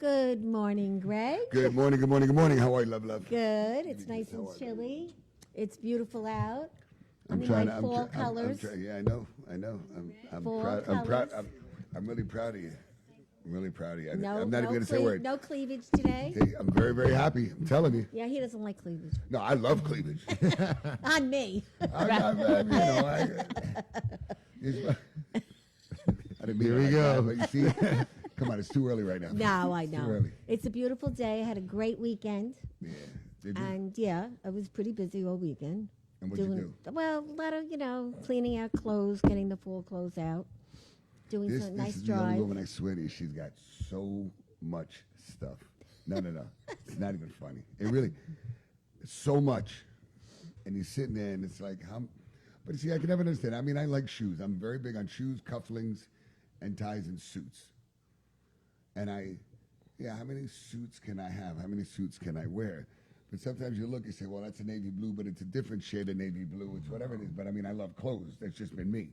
Good morning, Gregg. Good morning, good morning, good morning. How are you, love? Good. It's nice and chilly. It's beautiful out. I'm trying to. Fall colors. Yeah, I know. I'm Fall proud. colors. I'm really proud of you. I'm really proud of you. No, I'm not even going to say a word. No cleavage today. I'm very, very happy. I'm telling you. Yeah, he doesn't like cleavage. No, I love cleavage. On me. I didn't mean Here we like go. that, but you see, come on, it's too early right now. No, I It's know. too early. It's a beautiful day. I had a great weekend. Yeah. Did you? And yeah, I was pretty busy all weekend. And what'd you do? Well, a lot of, cleaning out clothes, getting the fall clothes out, doing some nice This is drive. the only woman, I swear to you, she's got so much stuff. No. It's not even funny. It really, it's so much. And you're sitting there and it's like, but see, I can never understand. I mean, I like shoes. I'm very big on shoes, cufflinks, and ties and suits. And how many suits can I have? How many suits can I wear? But sometimes you look and say, well, that's a navy blue, but it's a different shade of navy blue. It's whatever it is. But I mean, I love clothes. That's just been me.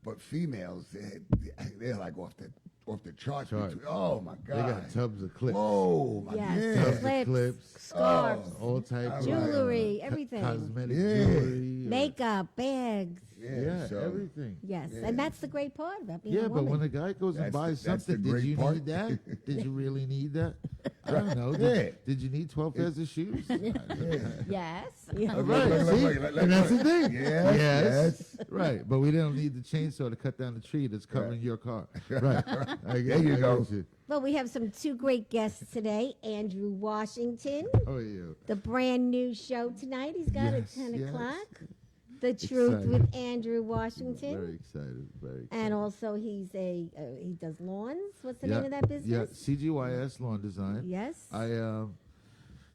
But females, they're like off the charts. Oh my God! They got tubs of clips. Oh my God! Yes, Tubs of clips, scarves, all types, jewelry, everything, cosmetic jewelry, makeup, bags. Yeah, so, everything. Yes, Yeah. and that's the great part about being a Yeah, woman. but when a guy goes and buys that's the something, did great you part. need that? Did you really need that? I don't know. Yeah. Did you need 12 pairs of shoes? Yes. Right, Look, see? And that's the thing. Yes. Right, but we don't need the chainsaw to cut down the tree that's covering your car. Right. There you go. Well, we have two great guests today. Andrew Washington, Oh, yeah. the brand new show tonight. He's got Yes, at 10 yes. o'clock. The Truth Excited. with Andrew Washington. Very excited. Very excited. And also he does lawns. What's the name of that Yeah, business? CGYS Lawn Design. Yes. I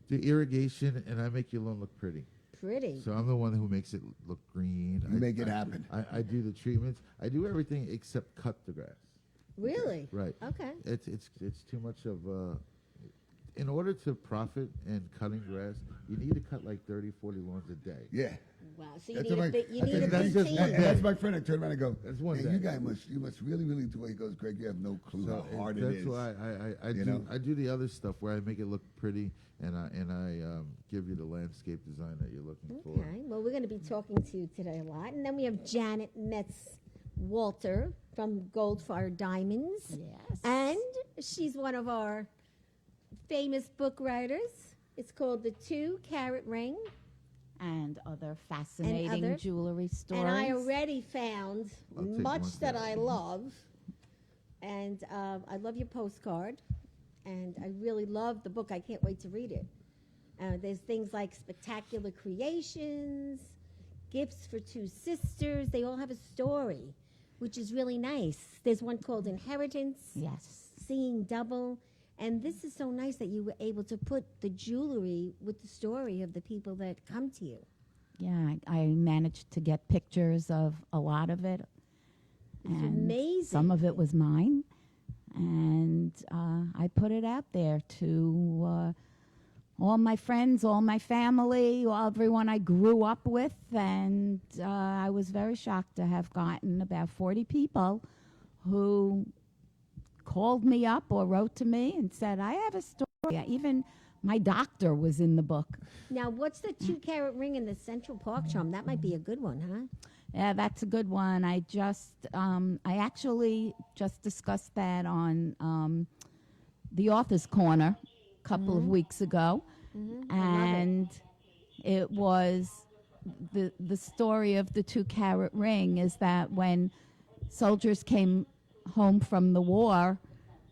do irrigation, and I make your lawn look pretty. Pretty. So I'm the one who makes it look green. You make it happen. I do the treatments. I do everything except cut the grass. Really? Right. Okay. It's too much of in order to profit in cutting grass, you need to cut like 30, 40 lawns a day. Yeah. Wow. So you That's need what a big, you I need think a that's big just team. one day. That's my friend. I turn around and go, That's one hey, day. you guys must really, really do what he goes, Greg, you have no clue So how hard it that's is. why I do the other stuff where I make it look pretty and I give you the landscape design that you're looking for. Okay. Well, we're going to be talking to you today a lot. And then we have Janet Metz Walter from Goldfire Diamonds. Yes. And she's one of our famous book writers. It's called The 2-Carat Ring. And other fascinating jewelry stories. And I already found I'll take much one that back. I love. And I love your postcard. And I really love the book. I can't wait to read it. There's things like Spectacular Creations, Gifts for Two Sisters. They all have a story, which is really nice. There's one called Inheritance. Yes. Seeing Double. And this is so nice that you were able to put the jewelry with the story of the people that come to you. Yeah, I managed to get pictures of a lot of it. It's and amazing. Some of it was mine. And I put it out there to all my friends, all my family, everyone I grew up with. And I was very shocked to have gotten about 40 people who called me up or wrote to me and said, I have a story. Yeah, even my doctor was in the book. Now, what's the 2-carat ring in the Central Park charm? That might be a good one, huh? Yeah, that's a good one. I actually just discussed that on the Author's Corner a couple of weeks ago. And it was the story of the 2-carat ring is that when soldiers came home from the war,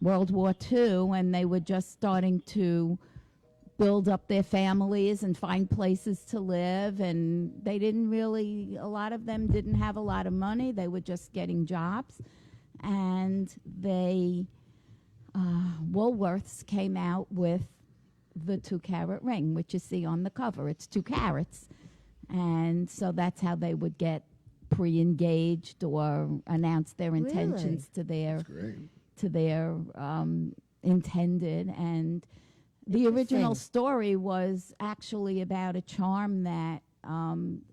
World War II, and they were just starting to build up their families and find places to live, and they didn't really, a lot of them didn't have a lot of money. They were just getting jobs, and Woolworths came out with the 2-carat ring, which you see on the cover. It's 2 carats, and so that's how they would get pre-engaged or announce their intentions to their intended. And the original story was actually about a charm that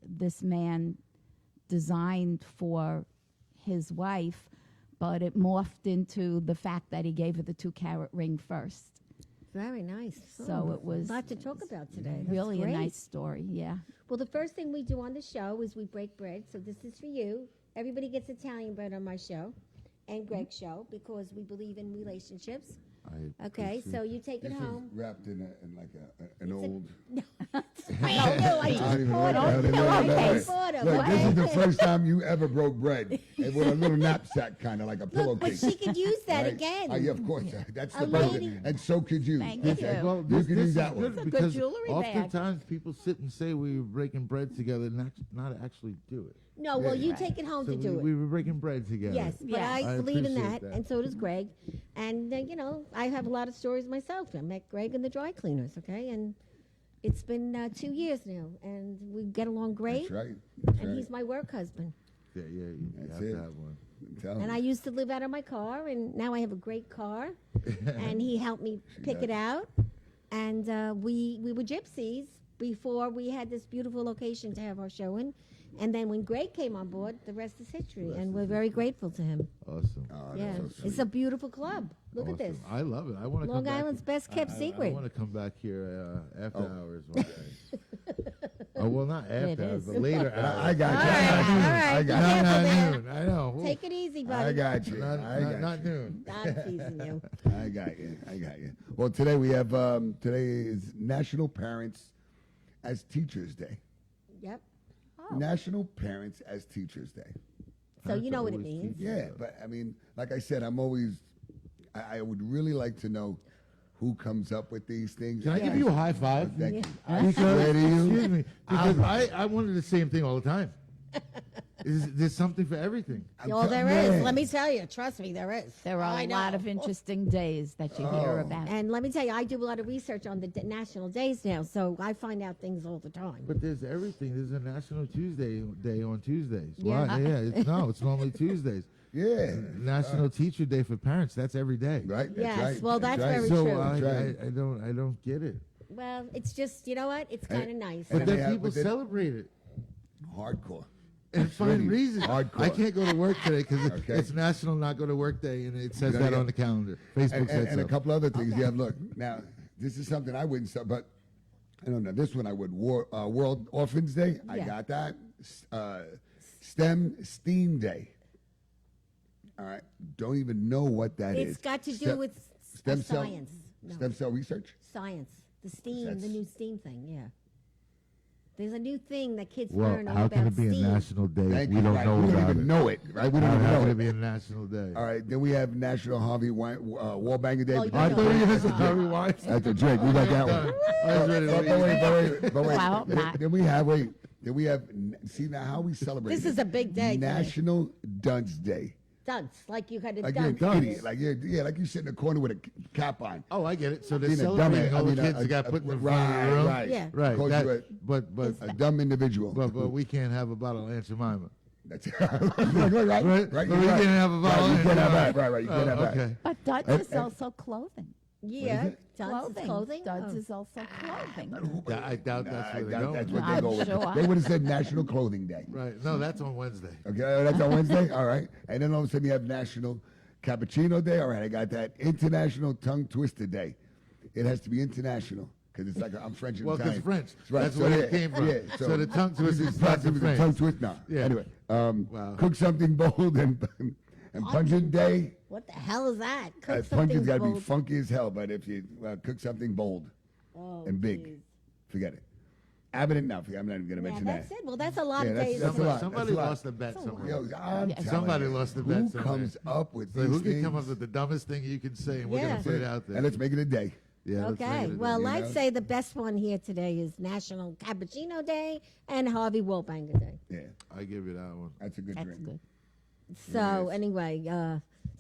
this man designed for his wife, but it morphed into the fact that he gave her the 2-carat ring first. Very nice. So it was a lot to talk about today. That's really great. a nice story. Yeah. Well, the first thing we do on the show is we break bread. So this is for you. Everybody gets Italian bread on my show and Gregg's show because we believe in relationships. Okay, so you take it This home. is wrapped in like an old. I don't know. I just even know bought what the hell them. it is. I Look, just bought them. Look, this is the first time you ever broke bread. And with a little knapsack, kind of like a Look, pillowcase. but she could use that right? again. Yeah, of course. That's A the perfect. lady- And so could you. Thank Okay? you. Well, You this can use is that good one. It's a good because jewelry bag. oftentimes people sit and say we were breaking bread together and not actually do it. No, well, you Right. take it home So to do it. we were breaking bread together. Yes, but Yeah. I I believe in appreciate that, that. and so does Gregg. And, I have a lot of stories myself. I met Gregg in the dry cleaners, okay? And it's been 2 years now, and we get along great. That's right. That's And right. he's my work husband. Yeah, you That's have it. to have one. I'm telling And you. I used to live out of my car, and now I have a great car. And he helped me pick does. it out. And we were gypsies before we had this beautiful location to have our show in. And then when Gregg came on board, the rest is history. And we're very grateful to him. Awesome. Oh, that's Yeah, so it's sweet. a beautiful club. Look at Awesome. this. I love it. I want to come Long back. Island's best kept I secret. want to come back here after Oh. hours one day. Oh, well, not It after hours, is. but later hours. I got you. All right, all right. I Be got No, careful not there. noon. I know. Ooh. Take it easy, you. buddy. I got you. Not, I not, got not you. noon. I'm teasing you. I got you. I got you. Well, today we have today is National Parents as Teachers Day. Yep. Oh. National Parents as Teachers Day. So you Parents know are what it always means. teachers. Yeah, but I mean, like I said, I'm always. I would really like to know who comes up with these things. Can I give you a high five? Thank you. Yeah. I swear to you. Excuse me. Because I wanted the same thing all the time. There's something for everything. Well, there is. Let me tell you. Trust me, there is. There are I a lot know. of interesting days that you hear Oh. about. And let me tell you, I do a lot of research on the national days now, so I find out things all the time. But there's everything. There's a National Tuesday Day on Tuesdays. Yeah. Why? Yeah. It's normally Tuesdays. Yeah. National Teacher Day for parents. That's every day. Right. That's Yes, right. well, that's right. very So true. I, That's right. I don't get it. Well, it's just, you know what? It's And- kind of nice. and But they then have- people but then- celebrate it. Hardcore. And find really reasons. hardcore. I can't go to work today because Okay. it's National Not Go to Work Day, and it says Yeah, that yeah. on the calendar. Facebook says And so. a couple other things. Yeah, look. Now, this is something I wouldn't say, but I don't know. This one I would. World Orphans Day. I Yeah. got that. STEAM Day. All right. Don't even know what that is. It's got to do Stem- with stem cell science. No, stem cell research. science. The STEAM, the That's- new STEAM thing, yeah. There's a new thing that kids Well, learn all how about can it be STEAM. a national day if Thank we you. don't Right. know We don't about even it? know it. Right. We don't even How know can it. it be a national day? All right. Then we have National Harvey Wallbanger Day. Oh, but you I know thought you that. had Harvey Weinstein. That's a joke. We got that one. I was ready to But wait. Well, not- Then we have Then we have. See now how we celebrate. This is a big day today. National Dunce Day. Dunce, like you had a Like you're dunce. an idiot. Like you sit in the corner with a cap on. Oh, I get it. So they're Being a celebrating dumbass. all the I mean, kids that got put in the front of the room. Right. Yeah. Right. Calls that- you but a dumb individual. but we can't have a bottle of Aunt Jemima. That's right. Right. Right? Right. But we you're can't have a bottle Right. You of can't have Aunt that. Jemima. Right. You can't have that. Okay. But Duds And- is and- also clothing. Yeah, it? dunce is clothing. Duds Oh. is also clothing. I doubt that's I where they doubt go. that's what they I'm go with. sure. They would have said National Clothing Day. Right. No, that's on Wednesday. Okay, that's on Wednesday. All right, and then all of a sudden you have National Cappuccino Day. All right, I got that. International Tongue Twister Day. It has to be international because it's like I'm French and Well, 'cause Italian. French. Right, That's so where it yeah, came from. Yeah, So the tongue twist this is is not possibly the the French. tongue twist now. Yeah. Anyway, Wow. cook something bold and pungent day. What the hell is that? Cook Pungent's something got to be bold. funky as hell, but if you cook something bold Oh, and big, geez. forget it. Abbott, no, I'm not even going to Yeah, mention that's that. it. Well, that's a lot Yeah, of that's- days. that's a lot. Somebody a lot. lost a bet somewhere. Yo, I'm Yeah. telling Somebody you, lost the who bet somewhere. comes up with So these who can things? come up with the dumbest thing you can say, and we're Yeah. gonna put it out there. And let's make it a day. Yeah. let's make Okay. it a Well, day. I'd know? say the best one here today is National Cappuccino Day and Harvey Wallbanger Day. Yeah, I give you that one. that's a good That's drink. good. So Yes. anyway,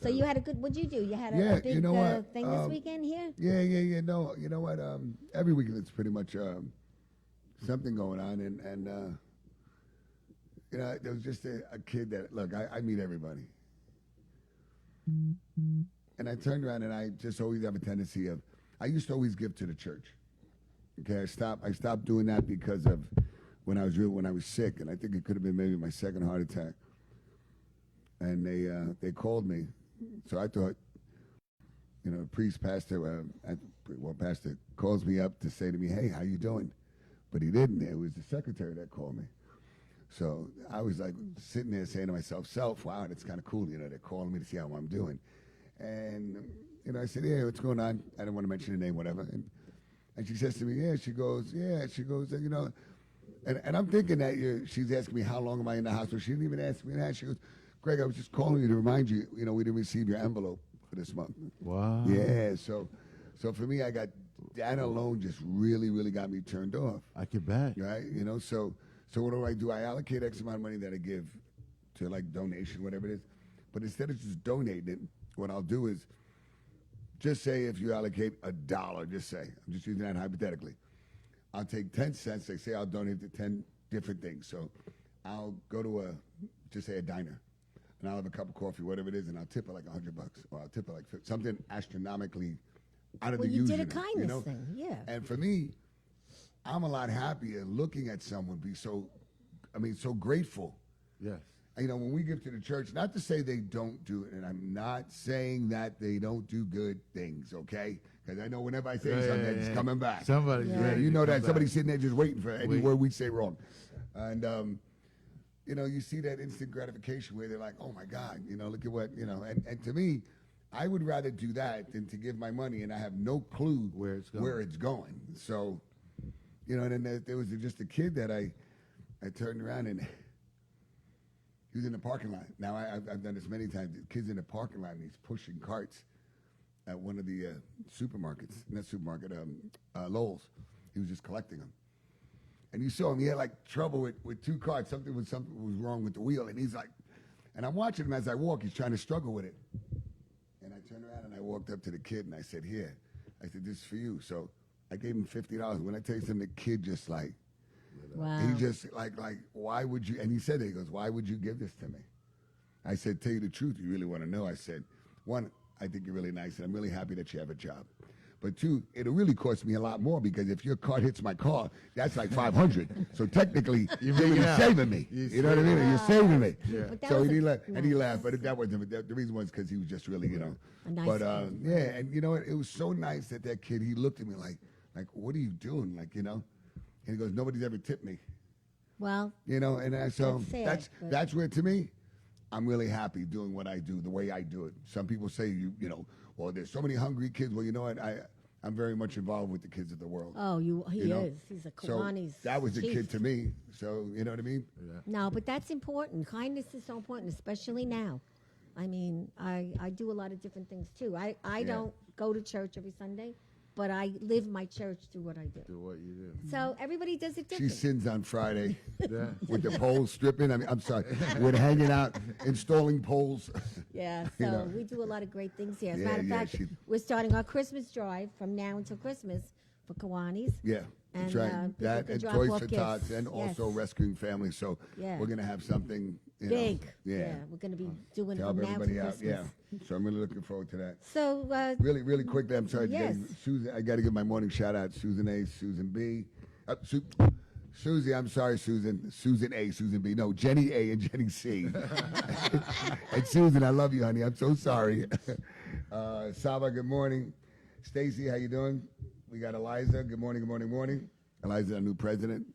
so you had a good. What'd you do? You had a, Yeah, a big you know what? thing this weekend here. Yeah. No, you know what? Every weekend it's pretty much something going on, and there was just a kid that look. I meet everybody, and I turned around and I just always have a tendency of. I used to always give to the church. Okay, I stopped doing that because of when I was sick, and I think it could have been maybe my second heart attack. and they called me. So I thought, pastor calls me up to say to me, "Hey, how you doing?" But he didn't. It was the secretary that called me. So I was like sitting there saying to myself, wow, that's kind of cool. They're calling me to see how I'm doing. And, I said, yeah, what's going on? I don't want to mention the name, whatever. And she says to me, she goes, and I'm thinking that she's asking me how long am I in the hospital. She didn't even ask me that. She goes, Greg, I was just calling you to remind you, we didn't receive your envelope for this month. Wow. Yeah, so for me, that alone just really, really got me turned off. I can bet. Right? So what do? I allocate X amount of money that I give to like donation, whatever it is. But instead of just donating it, what I'll do is just say if you allocate $1, just say, I'm just using that hypothetically. I'll take 10 cents, say I'll donate to 10 different things. So I'll go to a diner, and I'll have a cup of coffee, whatever it is, and I'll tip it like $100, or I'll tip it like something astronomically out of the usual. You did a kindness thing, yeah. And for me, I'm a lot happier looking at someone be so grateful. Yes. When we give to the church, not to say they don't do it, and I'm not saying that they don't do good things, okay? Because I know whenever I say something, it's coming back. Somebody's ready. You know to that come somebody's back. sitting there just waiting for any word we say wrong. And, you see that instant gratification where they're like, oh my God, look at what, and to me, I would rather do that than to give my money and I have no clue Where it's going. So, and then there was just a kid that I turned around and he was in the parking lot. Now, I've done this many times. The kid's in the parking lot and he's pushing carts at one of the Lowell's. He was just collecting them. And you saw him, he had like trouble with 2 carts. Something was wrong with the wheel. And he's like, and I'm watching him as I walk. He's trying to struggle with it. And I turned around and I walked up to the kid and I said, here. I said, this is for you. So I gave him $50. When I tell you something, the kid just like, Wow. he just like, why would you? And he said that, he goes, why would you give this to me? I said, tell you the truth, you really want to know. I said, 1, I think you're really nice and I'm really happy that you have a job. But 2, it'll really cost me a lot more because if your car hits my car, that's like $500. So technically, you're saving me. You know what I mean? You're saving me. Yeah. So he laughed, but that wasn't. The reason was because he was just really, A nice But guy. yeah, and you know what? It was so nice that kid. He looked at me like, what are you doing? And he goes, nobody's ever tipped me. Well, And so That's sad, but- that's where to me, I'm really happy doing what I do, the way I do it. Some people say, well, there's so many hungry kids. Well, you know what? I'm very much involved with the kids of the world. oh, he know? is. He's a So Kiwanis that was a chief. kid to me. So you know what I mean? No, but that's important. Kindness is so important, especially now. I mean, I do a lot of different things too. I don't go to church every Sunday, but I live my church through what I do. Do what you do. So everybody does it She different. sins on Friday Yeah. with the poles stripping. I'm sorry, with hanging out, installing poles. Yeah, You so know. we do a lot of great things here. As a Yeah, matter of yeah, fact, she- we're starting our Christmas drive from now until Christmas for Kiwanis. Yeah, that's And, right. people That can and drop Toys off for gifts. Tots, and also Yes. rescuing families. So Yeah. we're gonna have something Big. Yeah, We're going to be doing to it help from now to everybody Christmas. out. Yeah, so I'm really looking forward to that. So, Really, really quickly, I'm sorry. Yes. Susan, I got to give my morning shout out. Susan A, Susan B. Susie, I'm sorry, Susan. Susan A, Susan B. No, Jenny A and Jenny C. And Susan, I love you, honey. I'm so sorry. Saba, good morning. Stacy, how you doing? We got Eliza. Good morning, good morning, morning. Eliza, our new president.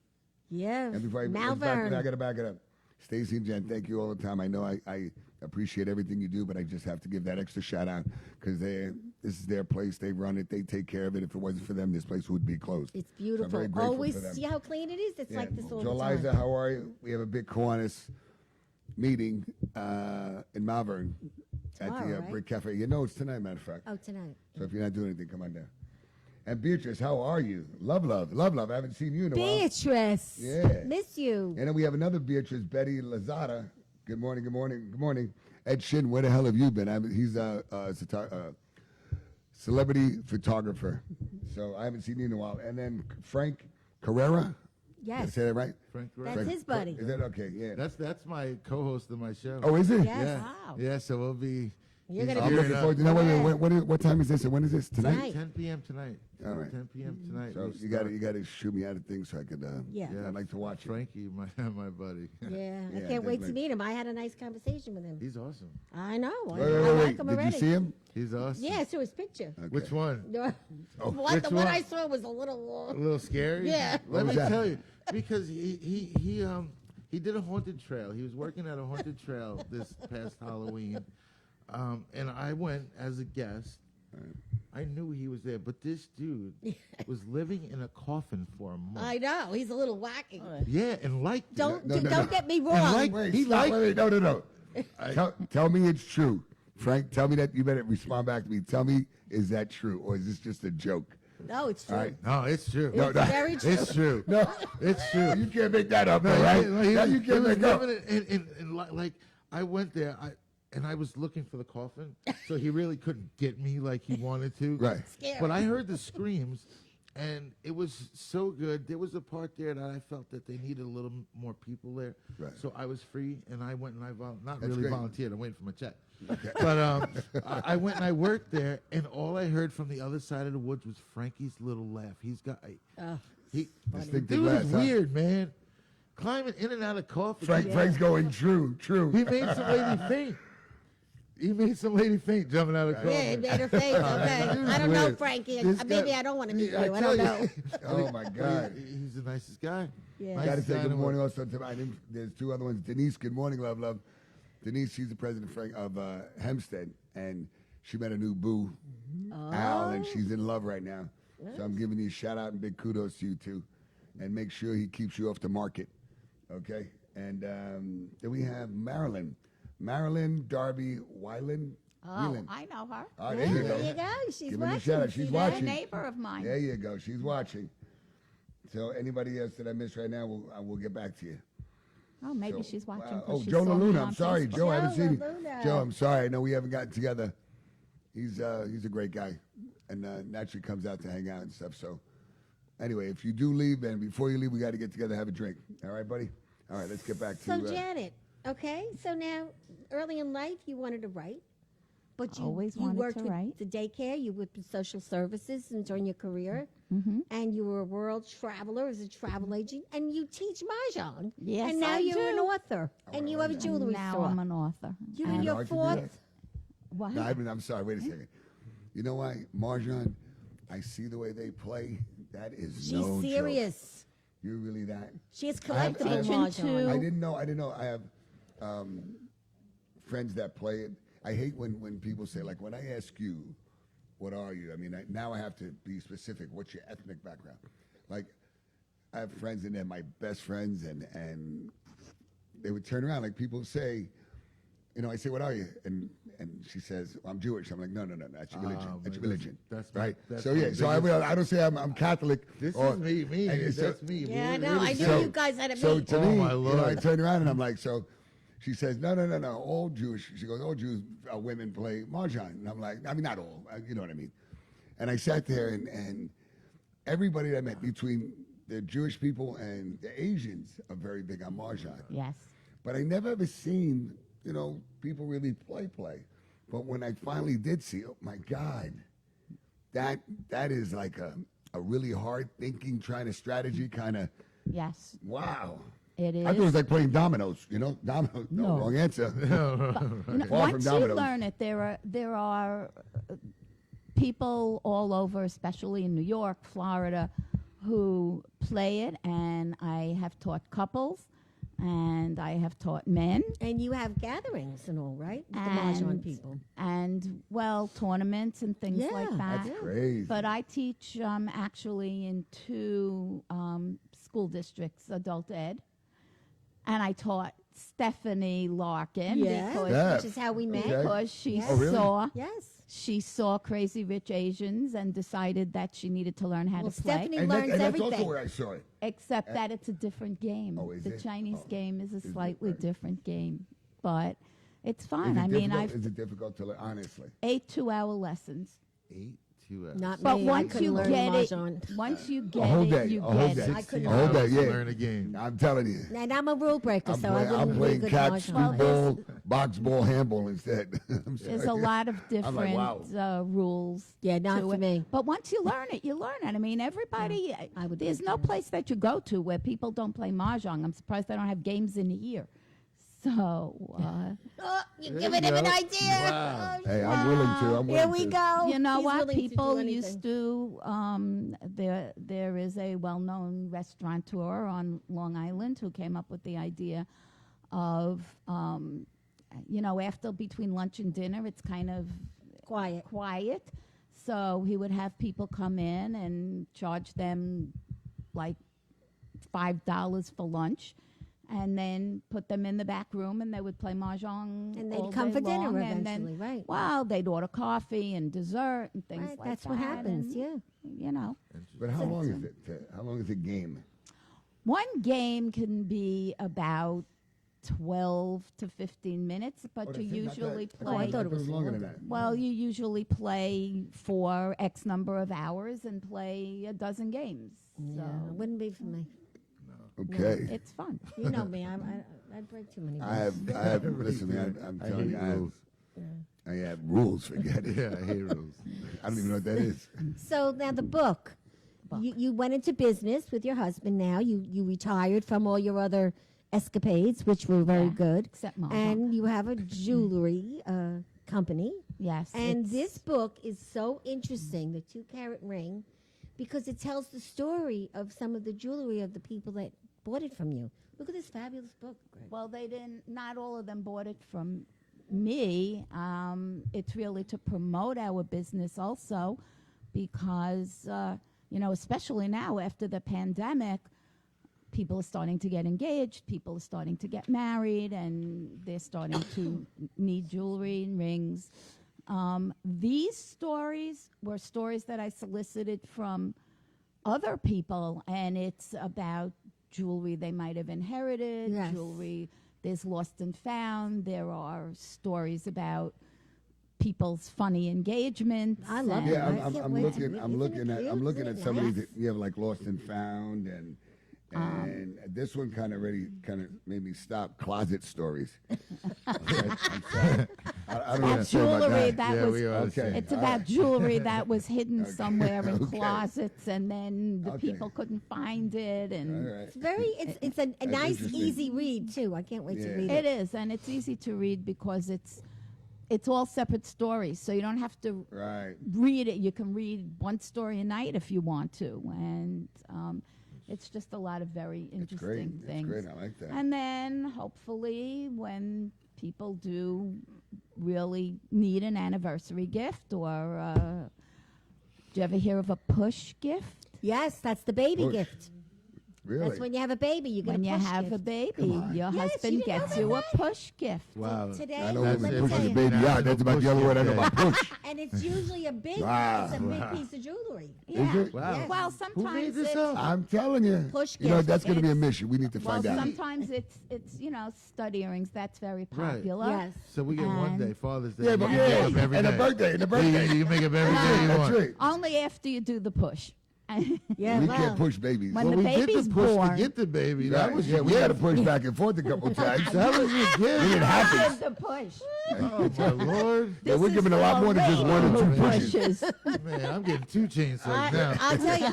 yeah, And before I Malvern. got to back it up. Stacy and Jen, thank you all the time. I know I appreciate everything you do, but I just have to give that extra shout out because this is their place. They run it. They take care of it. If it wasn't for them, this place would be closed. It's So I'm beautiful. very grateful Always for them. see how clean it is. It's like this all so the time. Eliza, how are you? We have a big Kiwanis meeting in Malvern at Tomorrow, the right? Brick Cafe. You know it's tonight, matter of fact. Oh, tonight. So if you're not doing anything, come on down. And Beatrice, how are you? Love. I haven't seen you in a while. Beatrice. Yeah. Miss you. And then we have another Beatrice, Betty Lazada. Good morning, good morning, good morning. Ed Shin, where the hell have you been? He's a celebrity photographer. So I haven't seen you in a while. And then Frank Carrera. Did I Yes. say that right? Frank That's Gregg. his buddy. Is that okay? Yeah. That's my co-host of my show. Oh, is it? Yes. Yeah. Wow. Yeah, so we'll be You're He's gonna I'm be gearing looking up. forward to. No, wait, Yeah. wait, what time is this? And when is this? Tonight. Tonight. 10 p.m. tonight. All right. 10 p.m. tonight. So we you start. got to shoot me out of things so I could. Yeah. I'd like to watch it. Frankie, my buddy. Yeah, I Yeah, can't wait to definitely. meet him. I had a nice conversation with him. He's awesome. I know. Wait, I wait, like wait. him Did already. you see him? He's awesome. Yeah, I saw his picture. Okay. Which one? Oh, What which the one one? I saw was a little. A little scary. Yeah. What Let was me that? tell you, because he did a haunted trail. He was working at a haunted trail this past Halloween, and I went as a guest. I knew he was there, but this dude was living in a coffin for a month. I know he's a little wacky. Yeah, and liked it. Don't No, no, don't no. get me And wrong. like- Wait, He stop, liked- wait, no. Tell me it's true. Frank, tell me that you better respond back to me. Tell me, is that true or is this just a joke? No, it's true. All right. No, it's true. No, It's no. very true. It's true. No, It's true. you can't make that up, No, all right? he That was- you he can't was make up. living in like I went there, and I was looking for the coffin, so he really couldn't get me like he wanted to. Right. Scary. But I heard the screams, and it was so good. There was a part there that I felt that they needed a little more people there. Right. So I was free, and I went and I not That's really great. volunteered. I'm waiting for my check. But I went and I worked there, and all I heard from the other side of the woods was Frankie's little laugh. He's got Oh, he Distinctive dude laugh, is huh? weird, man. Climbing in and out of coffins. Frank's going true. He made some lady faint. He made some lady faint jumping out of coffin. yeah, it made her faint. Okay, I don't know, weird. Frankie. This Maybe guy- I don't want to meet you. I I tell don't you. know. Oh my God. He's the nicest guy. Yeah. Got to Nicest say guy in good the morning world. also to there's two other ones. Denise, good morning, love. Denise, she's the president of Hempstead, and she met a new boo, Al, and she's in love right now. So I'm giving you a shout out and big kudos to you too, and make sure he keeps you off the market, okay? And then we have Marilyn Darby Weiland. Oh, I know her. Oh, Yeah, there you there go. you go. She's Give her a watching. shout out. See She's that? A watching. neighbor of mine. There you go. She's watching. So anybody else that I missed right now, we'll get back to you. Oh, maybe So, she's watching. 'cause oh, she Joe saw me LaLuna. on I'm sorry, Facebook. Joe. I haven't Joe seen you. LaLuna. Joe, I'm sorry. I know we haven't gotten together. He's a great guy, and naturally comes out to hang out and stuff. So, anyway, if you do leave, and before you leave, we got to get together, have a drink. All right, buddy. All right, let's get back to. So Janet, okay. So now, early in life, you wanted to write, but you Always you wanted worked to with write. the daycare. You worked with social services and during your career, Mm-hmm. and you were a world traveler as a travel agent, and you teach mahjong. Yes, and now I you're an do. author, and you have a jewelry Now store. I'm an author. You And in your How'd you do fourth. that? what? No, I'm sorry. Wait a second. You know why, Marjan? I see the way they play. That is She's no joke. serious. You're really that. She has I have- collectible I have- mahjong. I didn't know. I have friends that play it. I hate when people say, like, when I ask you, what are you? I mean, now I have to be specific. What's your ethnic background? Like, I have friends and they're my best friends, and they would turn around. Like, people say, I say, what are you? And she says, well, I'm Jewish. I'm like, no, that's your religion. but That's your religion. that's right. that's So, my yeah, so biggest- I don't say I'm Catholic. This or- is me. and so- That's me. Yeah, I We're know. I really knew So- you guys had a So meet. to Oh, me, my I Lord. turn around and I'm like, so she says, no, all Jewish. She goes, all Jews, women play mahjong. And I'm like, I mean, not all, you know what I mean? And I sat there and everybody that I met between the Jewish people and the Asians are very big on mahjong. Yes. But I never ever seen, people really play. But when I finally did see, oh my God, that is like a really hard thinking, trying to strategy kind of, Yes. wow. It is. I thought it was like playing dominoes, Dominoes. No, No. wrong answer. You know, Far from once you dominoes. learn it, there are people all over, especially in New York, Florida, who play it, and I have taught couples, and I have taught men, And you have gatherings and all, right? With the mahjong and people. and well, tournaments and things Yeah, like that. That's crazy. But I teach actually in two school districts, adult ed, and I taught Stephanie Larkin Yes, because Yeah. which is how we met. Okay. because she Oh, really? saw Yes. Crazy Rich Asians and decided that she needed to learn how Well, to play. Stephanie and learns that's everything. also where I saw it. Except that it's a different game. Oh, is The it? Chinese Oh. game is a Is it? slightly Right. different game, but it's Is fun. it I mean, difficult? I've Is it difficult to learn? Honestly, 8 2-hour lessons. 8 2 hours. Not But me. I once couldn't you learn get it, mahjong. once you A get whole it, day, you a whole get day. it. I couldn't A whole day, to yeah. learn a game. I'm telling you. And I'm a rule breaker, so I I'm wouldn't be a playing good catch, street mahjong. ball, box ball, handball instead. I'm There's sorry. a lot of I'm different like, wow. rules. Yeah, not to for it. me. But once you learn it, you learn it. I mean, everybody. I would There's like no to. place that you go to where people don't play mahjong. I'm surprised they don't have games in here. So Oh, you're There giving you him an go. idea. Wow. Oh, Hey, I'm willing to. I'm willing here we to. go. you know He's what? willing to do People anything. used to. There is a well-known restaurateur on Long Island who came up with the idea of, after between lunch and dinner, it's kind of Quiet. So he would have people come in and charge them like $5 for lunch, and then put them in the back room, and they would play mahjong. And all they'd come day for dinner long, and eventually, then, right? Well, they'd order coffee and dessert and things Right, like that's that. what happens, and, yeah. But how long is it? How long is the game? One game can be about 12 to 15 minutes, but Oh, you that's it, not usually that- Oh, I play. thought it was longer longer. than that. Well, you usually play for X number of hours and play a dozen games. Yeah, it So wouldn't be for me. Okay. it's fun. You know me. I'd break too many. I have. Listen, man. I'm I telling hate you, rules. I have rules. Forget it. Yeah, I hate rules. I don't even know what that is. So now the book. You went into business with your husband. Now you retired from all your other escapades, which were very Yeah, good. except mahjong. And you have a jewelry company. Yes. And it's- this book is so interesting, the 2-carat ring, because it tells the story of some of the jewelry of the people that bought it from you. Look at this fabulous book, Greg. Well, they didn't. Not all of them bought it from me. It's really to promote our business also, because especially now after the pandemic, people are starting to get engaged. People are starting to get married, and they're starting to need jewelry and rings. These stories were stories that I solicited from other people, and it's about jewelry they might have inherited, Yes. jewelry there's lost and found. There are stories about people's funny engagements. I love and- it. Yeah, I can't I'm wait to looking. read- I'm isn't looking it at. cute? I'm looking Isn't at it some of these nice? that you have like lost and found, and this one kind of made me stop closet stories. Okay, I'm sorry. I don't know what to say about jewelry that. that Yeah, was we are. Okay. it's all about right. jewelry that was hidden somewhere in Okay. closets, and then the Okay. people couldn't find it, and All right. It's very. It's a That's nice, interesting. easy read too. I can't wait to Yeah. read it it. is, and it's easy to read because it's all separate stories, so you don't have to Right. read it. You can read one story a night if you want to, and it's just a lot of very It's interesting great. things. It's great. I like that. And then hopefully when people do really need an anniversary gift, or do you ever hear of a push gift? Yes, that's the baby Push. gift. Really? That's when you have a baby. You get When a you push have a gift. baby, on. your Yes, husband you didn't know gets that, you a right? push gift. Wow. Today, I know let women me push tell the you. baby out. That's about the other word I know about push. And it's usually a big, Wow. it's a big piece of jewelry. Yeah. it? Wow. Yes. Well, Who sometimes made this it's up? I'm telling you. Push You know, gift. that's going to be a It's- mission. We need to well, find out. sometimes it's stud earrings. That's very Right. popular. Yes. So we get one And- day, Father's Day. Yeah, you but can yeah, make up every and a day. birthday, and a You, birthday. you can make up every day you That's want. right. Only after you do the push. Yeah, We well, can't push babies. When Well, the we did baby's the push born. to get the baby. That Right. was Yeah, your we had to gift. push back and forth a couple times. That was your gift. It happens. the push. Oh my Lord, Yeah, we're giving a lot more than just one or two pushes. man! I'm getting 2 chainsaws now. I'll tell you,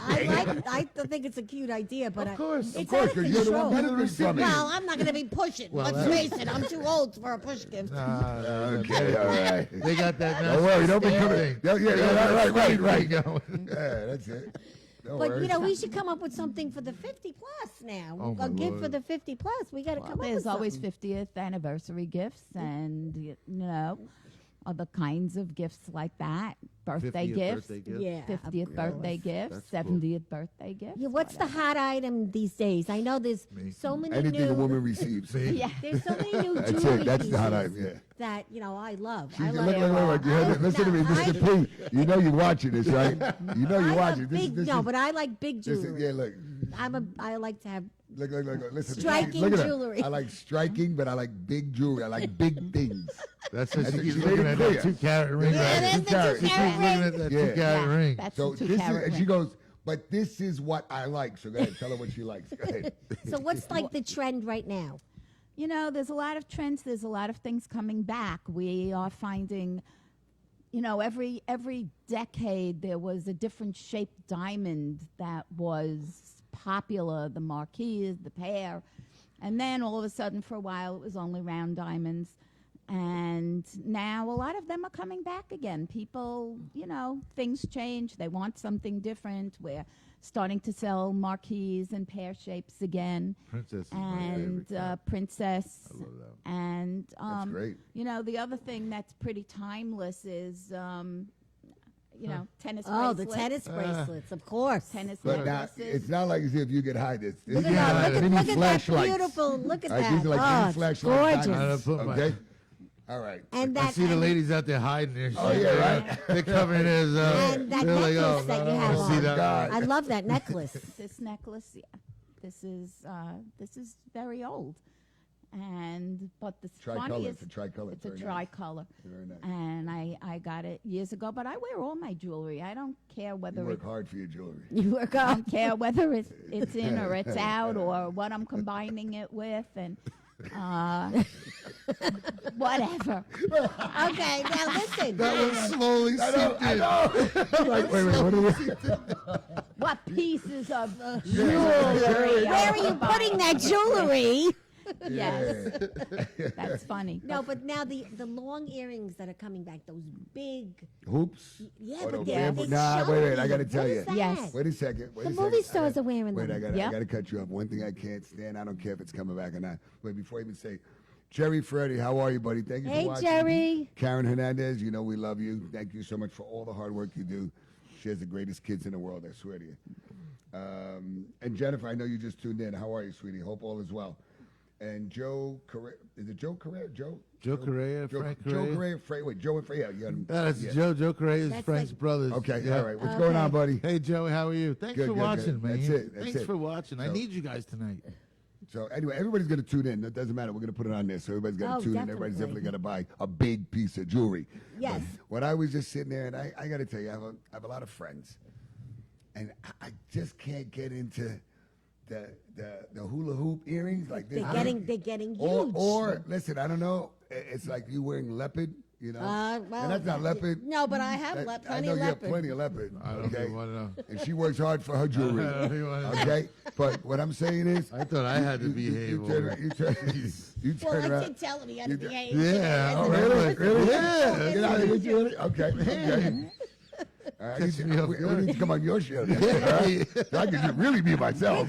I think it's a cute idea, but Of course. it's Of course, out of because you're the one control. benefiting from it. Well, I'm not going to be pushing. Well, Let's that's- face it, I'm too old for a push gift. Okay, all right. They got that. Don't worry, don't be Stan coming. thing. Yeah, right. Going. Yeah, that's it. Don't But worry. we should come up with something for the 50 plus now. Oh, my a gift for Lord. the 50 plus. We got to come up with There's always something. 50th anniversary gifts, and other kinds of gifts like that. Birthday 50th gifts, birthday gift. Yeah. 50th of birthday course. gifts, That's cool. 70th birthday gifts. Yeah, what's the whatever. hot item these days? I know there's Me. so many Anything a new. woman receives. Me? Yeah. There's so many new That's jewelry it. That's the hot pieces item. Yeah. that I love. She's I look, like. look. You heard it? Listen to me, No, Mr. P. You know you're watching this, right? You know I you're love watching. big, This no, is, but I like big this is, jewelry. yeah, look. I like to have Look, listen. Striking look at her. jewelry. I like striking, but I like big jewelry. I like big things. That's what That's she what keeps she looking made at it that clear. 2-carat ring. Yeah, right? that's the 2-carat She keeps ring. looking at that Yeah. 2-carat ring. That's So the this is, 2-carat and she ring. goes, but this is what I like. So go ahead, tell her what she likes. Go ahead. So what's like the trend right now? You know, there's a lot of trends. There's a lot of things coming back. We are finding, you know, every decade there was a different shaped diamond that was popular, the marquise, the pear. And then all of a sudden for a while it was only round diamonds. And now a lot of them are coming back again. People, you know, things change. They want something different. We're starting to sell marquise and pear shapes again. Princess is my And favorite. princess. I love that. And That's great. you know, the other thing that's pretty timeless is you know, tennis Oh, the bracelets. tennis bracelets, of course. Tennis But now, necklaces. it's not like as if you get high. This Look is at that! mini Look at that flashlights. beautiful! Look at All right, that! these are like Oh, mini it's flashlight gorgeous. diamonds. I put my- Okay. All right. And I that see the and- ladies out there hiding their shit. Oh, yeah, right. They're covering theirs up. And that They're like, necklace oh, that no, you I have don't see on. that. God. I love that necklace. This necklace, yeah. This is very old. And but the Tricolor. funniest, It's a tricolor. it's a Very nice. tricolor. Very nice. And I got it years ago, but I wear all my jewelry. I don't care You whether work it's hard for your jewelry. You work I on. don't care whether it's in or it's out or what I'm combining it with and whatever. Okay, now listen. That was slowly I know. I'm like, wait, what are we? What pieces of Jewelry. jewelry? Where are you putting that jewelry? Yes, that's funny. No, but now the long earrings that are coming back, those big. Hoops? Yeah, Oh, but no, they're bamboo- big Nah, wait, I gotta chunky. tell What you. is that? Yes. Wait a second. The movie stars are wearing Wait, them. I Yep. gotta cut you off. One thing I can't stand, I don't care if it's coming back or not. Wait, before I even say, Jerry Freddy, how are you, buddy? Thank you Hey, for watching. Jerry. Karen Hernandez, you know we love you. Thank you so much for all the hard work you do. She has the greatest kids in the world, I swear to you. And Jennifer, I know you just tuned in. How are you, sweetie? Hope all is well. And Joe Correa, is it Joe Correa? Joe Correa, Frank Joe Correa. Correa, wait, Joe and Frank, yeah. That's yeah. Joe Correa is That's Frank's like- brothers. Okay, Yeah. all right. What's going on, buddy? Hey, Joey, how are you? Thanks Good, for good, watching, good. man. That's it, that's Thanks it. for watching. I So- need you guys tonight. So anyway, everybody's going to tune in. It doesn't matter. We're going to put it on there. So everybody's got to Oh, tune in. Everybody's definitely. definitely going to buy a big piece of jewelry. Yes. But when I was just sitting there, and I got to tell you, I have a lot of friends, and I just can't get into the hula hoop earrings like this. They're getting Or, huge. or listen, I don't know. It's like you wearing leopard, you know. Well, and that's not leopard. No, but I have That- plenty I know of you leopard. have plenty of leopard. I don't okay? even want to know. And she works hard for her jewelry. I don't even wanna know. Okay, but what I'm saying is, I thought I had to behave. you over turn, you turn, you Well, turn I around. did tell him he had You to d- behave. Yeah, Oh, I'm really? like, Really? yeah. Get out of here, Julie. Okay. Okay. All right, Catch me off we guard. need to come on your show. Then, all right? So I can just really be myself.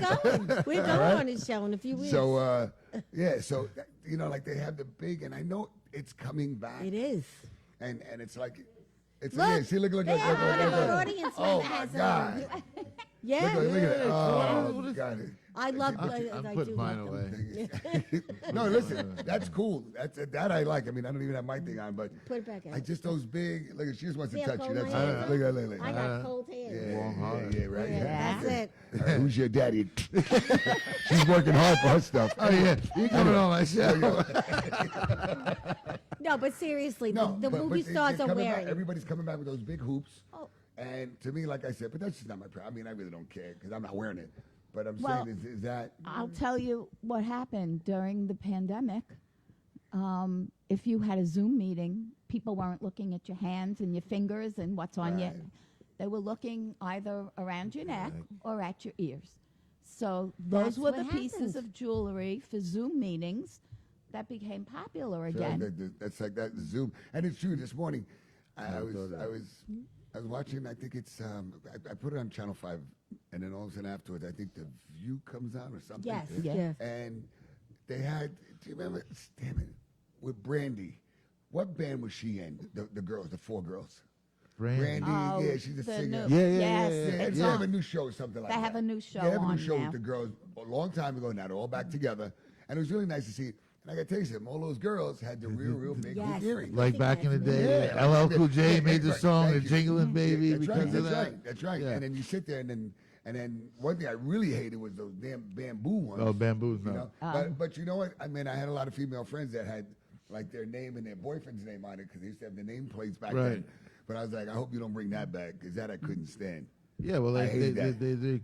We're going on his show in a few weeks. So, yeah, so, you know, like they have the big, and I know it's coming back. It is. And it's like, it's, Look, yeah, see, look. they have one of our audience Oh, member my has God. Yeah. Look at it. Oh, What is- God. I love. I'm I putting do mine love them. away. No, listen, that's cool. That I like. I mean, I don't even have my thing on, but Put it back I out. just those big. Look, she just wants to See how touch you. cold That's my all. hands Look are? at Lily. I got cold hands. Yeah, Warm heart. yeah, right. Yeah, that's it. All right, who's your daddy? She's working hard for her stuff. Oh, yeah. You coming on my show. No, but seriously, No, the but movie they're stars are coming back. wearing. Everybody's coming back with those big hoops. Oh. And to me, like I said, but that's just not my problem. I mean, I really don't care because I'm not wearing it. But I'm Well, saying is that I'll tell you what happened during the pandemic. If you had a Zoom meeting, people weren't looking at your hands and your fingers and what's on your. Right. They were looking either around your neck or at your ears. So those That's were what the pieces happened. of jewelry for Zoom meetings that became popular again. that's like that Zoom. And it's true. This morning, I I was saw that. I was watching. I think it's I put it on Channel 5, and then all of a sudden afterwards, I think The View comes on or something. Yes. Yeah. Yes. And they had. Do you remember? Damn it, with Brandy. What band was she in? The girls, the four girls. Brandy, Oh, yeah, she's a the singer. new- Yeah, yes, yeah, Yeah, it's they have on. a new show or something like They that. have a new show They have a new on show now. with the girls a long time ago now. They're all back together. And it was really nice to see. And I got to tell you something, all those girls had the real big Yes. earrings. Like back in the day, Yeah. LL Cool J Yeah, made the right, song, thank The you. Jingling Baby, That's because right, of that's that. right, that's right. Yeah. And then you sit there and then And then one thing I really hated was those damn bamboo ones. Oh, bamboos, You no. know? But you know what? I mean, I had a lot of female friends that had like their name and their boyfriend's name on it because they used to have the nameplates back Right. then. But I was like, I hope you don't bring that back because that I couldn't stand. Yeah, well, I hate that.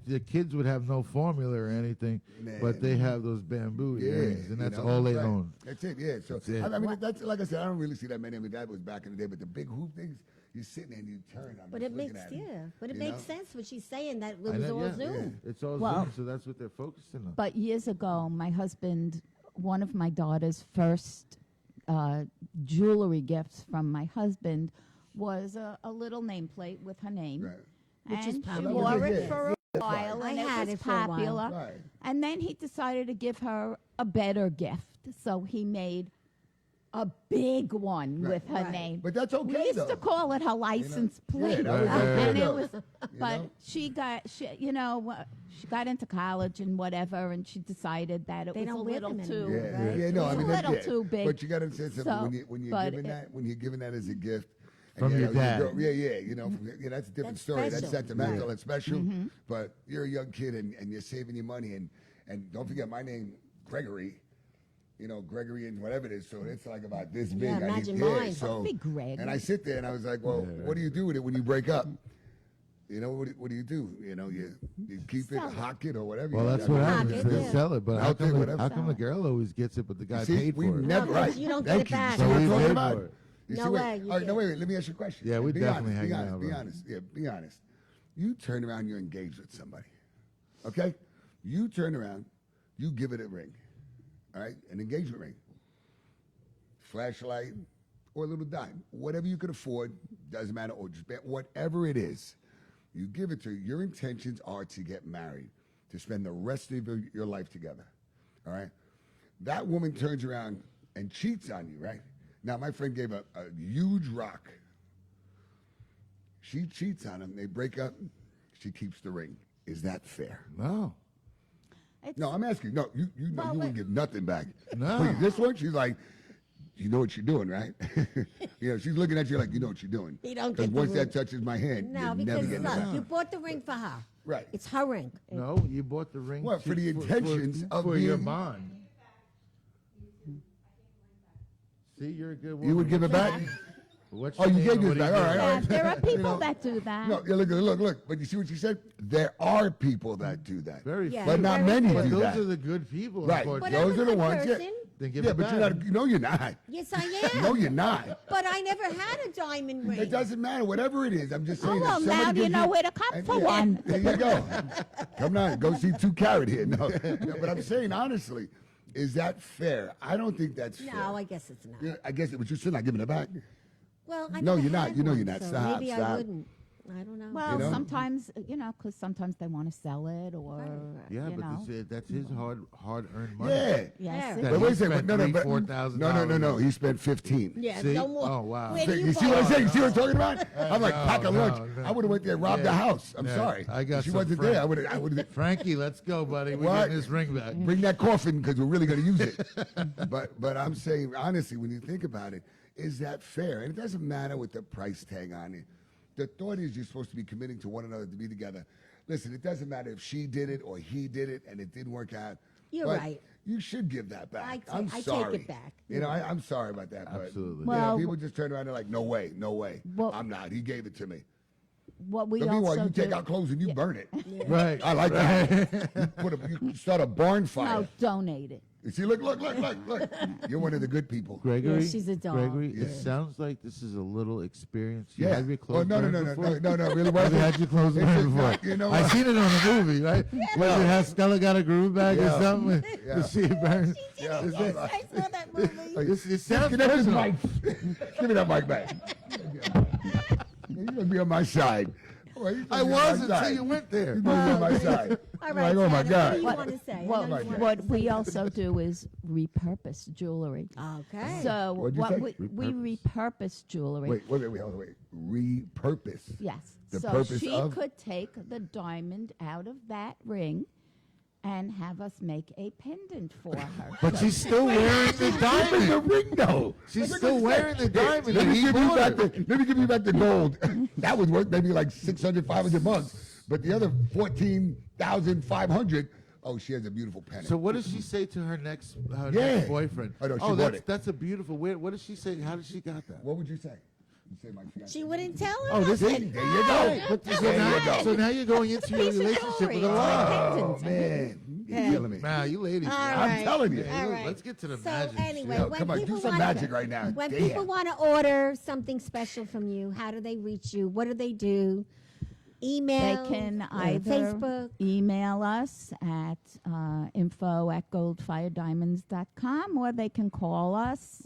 the kids would have no formula or anything, but they have those bamboo earrings, and you that's know, all they right. own. That's it, yeah. So That's it. I mean, that's like I said, I don't really see that many. I mean, that was back in the day, but the big hoop things, you're sitting there and you turn. I'm But just it looking makes at it, but it you makes know? sense what she's saying that it I was know, all yeah, Zoom. It's all Well- Zoom, so that's what they're focusing on. But years ago, my husband, one of my daughter's first jewelry gifts from my husband was a little nameplate with her name. Right. Which is and she popular. wore it Yeah, for a while, I and had it it was for a while. popular. Right. And then he decided to give her a better gift, so he made a big one Right. with her Right. name. But that's okay, We used though. to call it her license yeah, plate, that was okay, and it though. was. But know? she got into college and whatever, and she decided that it They was don't a wear little them too. anymore, Yeah, right? yeah, no, I It's mean a that's little yeah. too big. But you got to understand something So, when you're but giving that as a gift. and From you your know, dad. yeah, you know, that's a different That's story. That's special. sentimental Yeah. and special. Mm-hmm. But you're a young kid and you're saving your money and don't forget my name, Gregory. You know, Gregory and whatever it is. So it's like about this big. Yeah, I need- imagine yeah, mine. So, Don't be Gregg. And I sit there and I was like, well, what do you do with it when you break up? You know, what do you do? You know, you keep it, Sell it. hock it, or whatever. Well, you that's do. what Knock happens. it, They yeah. sell it, but how Knock it, come, whatever. how come the girl always gets it, but the guy See, paid we for it? never, No, right. you don't get Thank it you. back. See So what we I'm talking paid about? for it. You No see what- way you all right, no, get wait, let me ask you a question. Yeah, we Be definitely honest, be hanging honest, out, be bro. honest. Yeah, be honest. You turn around, you're engaged with somebody. Okay? You turn around, you give it a ring. All right? An engagement ring. Flashlight or a little dime. Whatever you can afford, doesn't matter, or just whatever it is. You give it to her. Your intentions are to get married, to spend the rest of your life together. All right? That woman turns around and cheats on you, right? Now, my friend gave a huge rock. She cheats on him. They break up. She keeps the ring. Is that fair? No. It's- No, I'm asking. No, you know Well, you wouldn't but- give nothing back. No. Please, this one, she's like, you know what you're doing, right? You know, she's looking at you like, you know what you're doing. You don't Because get the once that ring. touches my hand, No, you're never because getting it look, back. you bought the ring for her. Right. It's her ring. No, you bought the ring What, for the intentions of for your being- bond. See, you're a good woman. You would give it back? What's Oh, your you name gave and this what do you back. All do? right, all right. There are people You know, that do that. No, yeah, look. But you see what she said? There are people that do that. Very Yeah, few. But not very many few. But do those that. are the good people, Right. But unfortunately. I'm Those a are the good ones, yeah. person. Then give Yeah, it but back. you're not. No, you're not. Yes, I am. No, you're not. But I never had a diamond ring. It doesn't matter. Whatever it is, I'm just saying. Oh, if well, somebody now you gives know where to come and for yeah, one. There you go. Come on, go see 2 Carat here. No, but I'm saying honestly, is that fair? I don't think that's fair. No, I guess it's not. Yeah, I guess it was just not giving it back. Well, I No, never you're not. had You know one, you're not. so Stop, maybe I stop. wouldn't. I don't know. Well, You know? sometimes, because sometimes they want to sell it or, Yeah, you know. but that's his hard-earned money. Yeah. Yes, Yeah. it But He wait a second. spent No, $3,000, but $4,000. no. He spent 15. Yeah, See? no more. Oh, wow. Where do You you see what I'm buy saying? You it? see what I'm talking about? I'm like, pack a no, lunch. no. I would have went there, robbed the Yeah. house. I'm Yeah. sorry. I got If she some wasn't friends. there, I would have. Frankie, let's go, buddy. We're What? getting this ring back. Bring that coffin because we're really going to use it. but I'm saying honestly, when you think about it, is that fair? And it doesn't matter with the price tag on it. The thought is you're supposed to be committing to one another to be together. Listen, it doesn't matter if she did it or he did it and it didn't work out. You're but right. You should give that back. I I'm take sorry. it back. You know, I'm sorry about that. But, Absolutely. you know, Well- people just turn around and like, no way. Well- I'm not. He gave it to me. what we But meanwhile, also you take do. out clothes and you burn it. Right. I like that. You start a barn fire. No, donate it. You see, look. You're one of the good people. Gregory, Yeah, she's a dog. Gregory, Yeah. it sounds like this is a little experience. You Yeah. have your Oh, clothes no, burned no, before? really. Have you had your clothes It's burned just before? not, you know I what? seen it on the movie, right? Was it how Stella got a groove bag Yeah. or something? Yeah. To see it burn? Yeah. Is Yes, it- I saw that movie. it sounds Get that personal. mic. Give me that mic back. You're gonna be on my side. Boy, you're gonna I be on my was until side. you went there. You're gonna be on my side. All I'm right, like, oh my Shannon, God. What do you want to say? I What, know you wanted what to we say also do is repurpose jewelry. Okay. So What'd you what say? we repurpose jewelry. Wait, hold on, wait. Repurpose. Yes. The so purpose she of? could take the diamond out of that ring and have us make a pendant for her. But she's still wearing the Give me the diamond. ring, though. She's Look still what wearing you the said. diamond Let that me he give you bought back her. the. Let me give you back the gold. That was worth maybe like $600, $500. But the other 14,500, oh, she has a beautiful pennant. So what does she say to her next Yeah. next boyfriend? Oh, no, she bought it. That's a beautiful. What does she say? How did she got that? What would you say? You say my fiance. She wouldn't tell him. Oh, this See, is there you go. But so, There now, you go. so now you're going into your piece of relationship jewelry. with a It's lie. Oh, pendant. man. You're killing me. Wow, you ladies. All man. I'm right. telling you. All right. Let's get to the So magic. anyway, Yo, when come on, do people some wanna- magic right now. When Damn. people want to order something special from you, how do they reach you? What do they do? Email, They can either Facebook. email us at info@goldfirediamonds.com, or they can call us.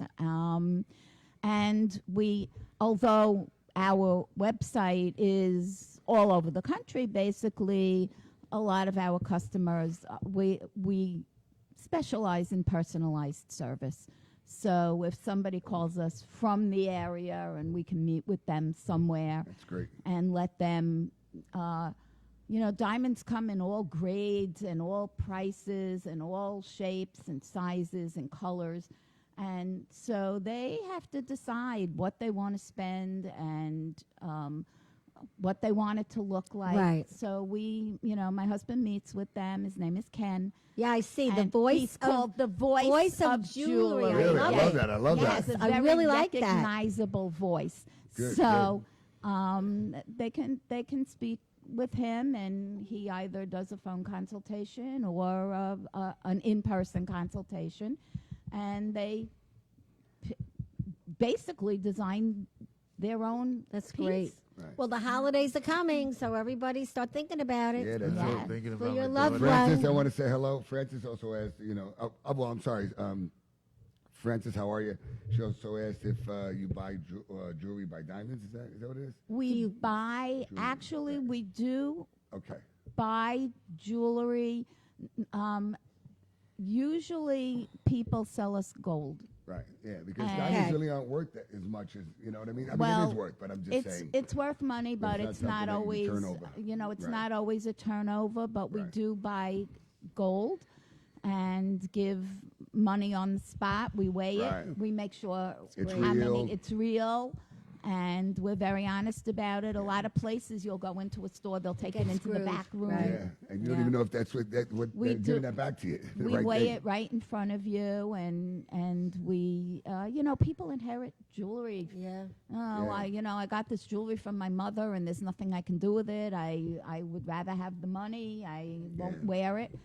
And although our website is all over the country, basically, a lot of our customers, we specialize in personalized service. So if somebody calls us from the area and we can meet with them somewhere That's great. and let them, diamonds come in all grades and all prices and all shapes and sizes and colors. And so they have to decide what they want to spend and what they want it to look like. Right. So my husband meets with them. His name is Ken. Yeah, I see the And voice he's of called the voice of of jewelry. jewelry. Really? I love love it. that. I love He that. has a I very really like that. recognizable voice. Good, So they can speak with him, and he either does a phone consultation or an in-person consultation, and they basically design their own. That's piece. great. Right. Well, the holidays are coming, so everybody start thinking about it. Yeah, that's Yeah. it. Thinking For about your my loved daughter. one. Francis, I want to say hello. Francis also asked, well, I'm sorry. Francis, how are you? She also asked if you buy jewelry by diamonds. Is that what it is? We buy. Actually, we do Okay. buy jewelry. Usually, people sell us gold. Right. Yeah, because Okay. diamonds really aren't worth that as much as, you know what I mean? I mean, Well, it is worth, but I'm just saying. It's worth money, But but it's it's not not something that you always. turn over. It's Right. not always a turnover. But we Right. do buy gold and give money on the spot. We weigh Right. it. We make sure It's how real. many it's real. And we're very honest about it. A lot of places you'll go into a store, they'll take Get it into the screwed, back room. right. Yeah, and you don't Yeah. even know if that's what We they're do- giving that back to you. the We right weigh thing. it right in front of you, and we, people inherit jewelry. Yeah. Oh, Yeah. I got this jewelry from my mother, and there's nothing I can do with it. I would rather have the money. I won't Yeah. wear it,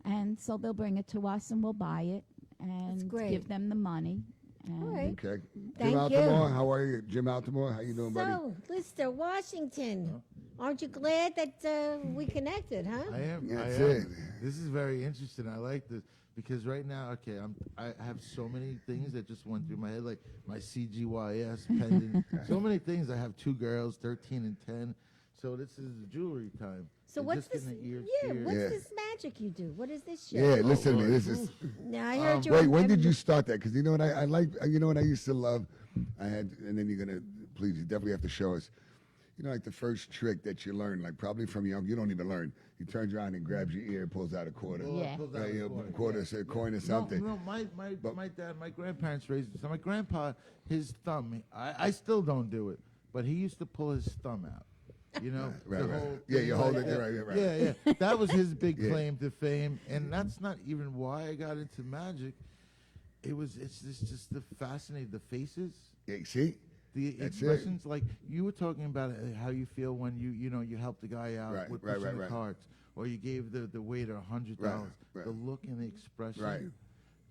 and so they'll bring it to us, and we'll buy it and great. give them the money. And All right. Okay. Thank Jim Altamore, you. how are you? Jim Altamore, how you doing, buddy? So, Lister, Washington, aren't you glad that we connected, huh? I am. That's I am. it. This is very interesting. I like this because right now, I have so many things that just went through my head, like my CGYS pendant. So many things. I have 2 girls, 13 and 10. So this is jewelry time. So They're what's just this? getting the ear Yeah, cheer. what's Yeah. this magic you do? What is this shit? Yeah, listen to me. Lord. This is. Now I heard you. Wait, when did you start that? Because you know what I like. You know what I used to love. I had, and then you're gonna please. You definitely have to show us. You know, like the first trick that you learn, like probably from young. You don't even learn. He turns around and grabs your ear, pulls out a quarter. Yeah. Pulls out Right, a you know, quarter. quarter, a coin or something. No, my But- dad, my grandparents raised. So my grandpa, his thumb. I still don't do it, but he used to pull his thumb out. You know, Right, the right. whole Yeah, thing you like hold it, that. right, right. Yeah. That was his big Yeah. claim to fame, and that's not even why I got into magic. It's just the fascinating, the faces, Yeah, see, the That's it. expressions. Like you were talking about how you feel when you helped the guy out Right, with right, pushing right, the right. carts, or you gave the waiter $100. Right. The look and the expression. Right.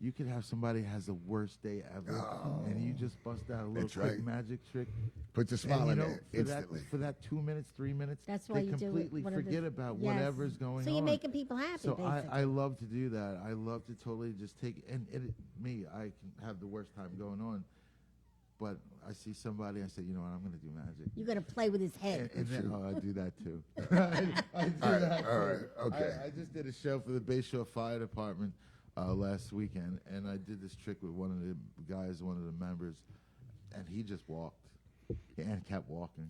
You could have somebody has the worst day ever, and you just bust out a little That's quick right. magic trick. puts a And smile you in know, there for instantly. that 2 minutes, 3 minutes, That's why they you do it. completely One of the- forget about Yes. whatever's going So on. you're making people happy, So basically. I love to do that. I love to totally just take me. I can have the worst time going on, but I see somebody. I say, you know what? I'm going to do magic. You got to play with his head. And then, I do that too. I do All right, that all too. right, okay. I just did a show for the Bayshore Fire Department last weekend, and I did this trick with one of the guys, one of the members, and he just walked and kept walking.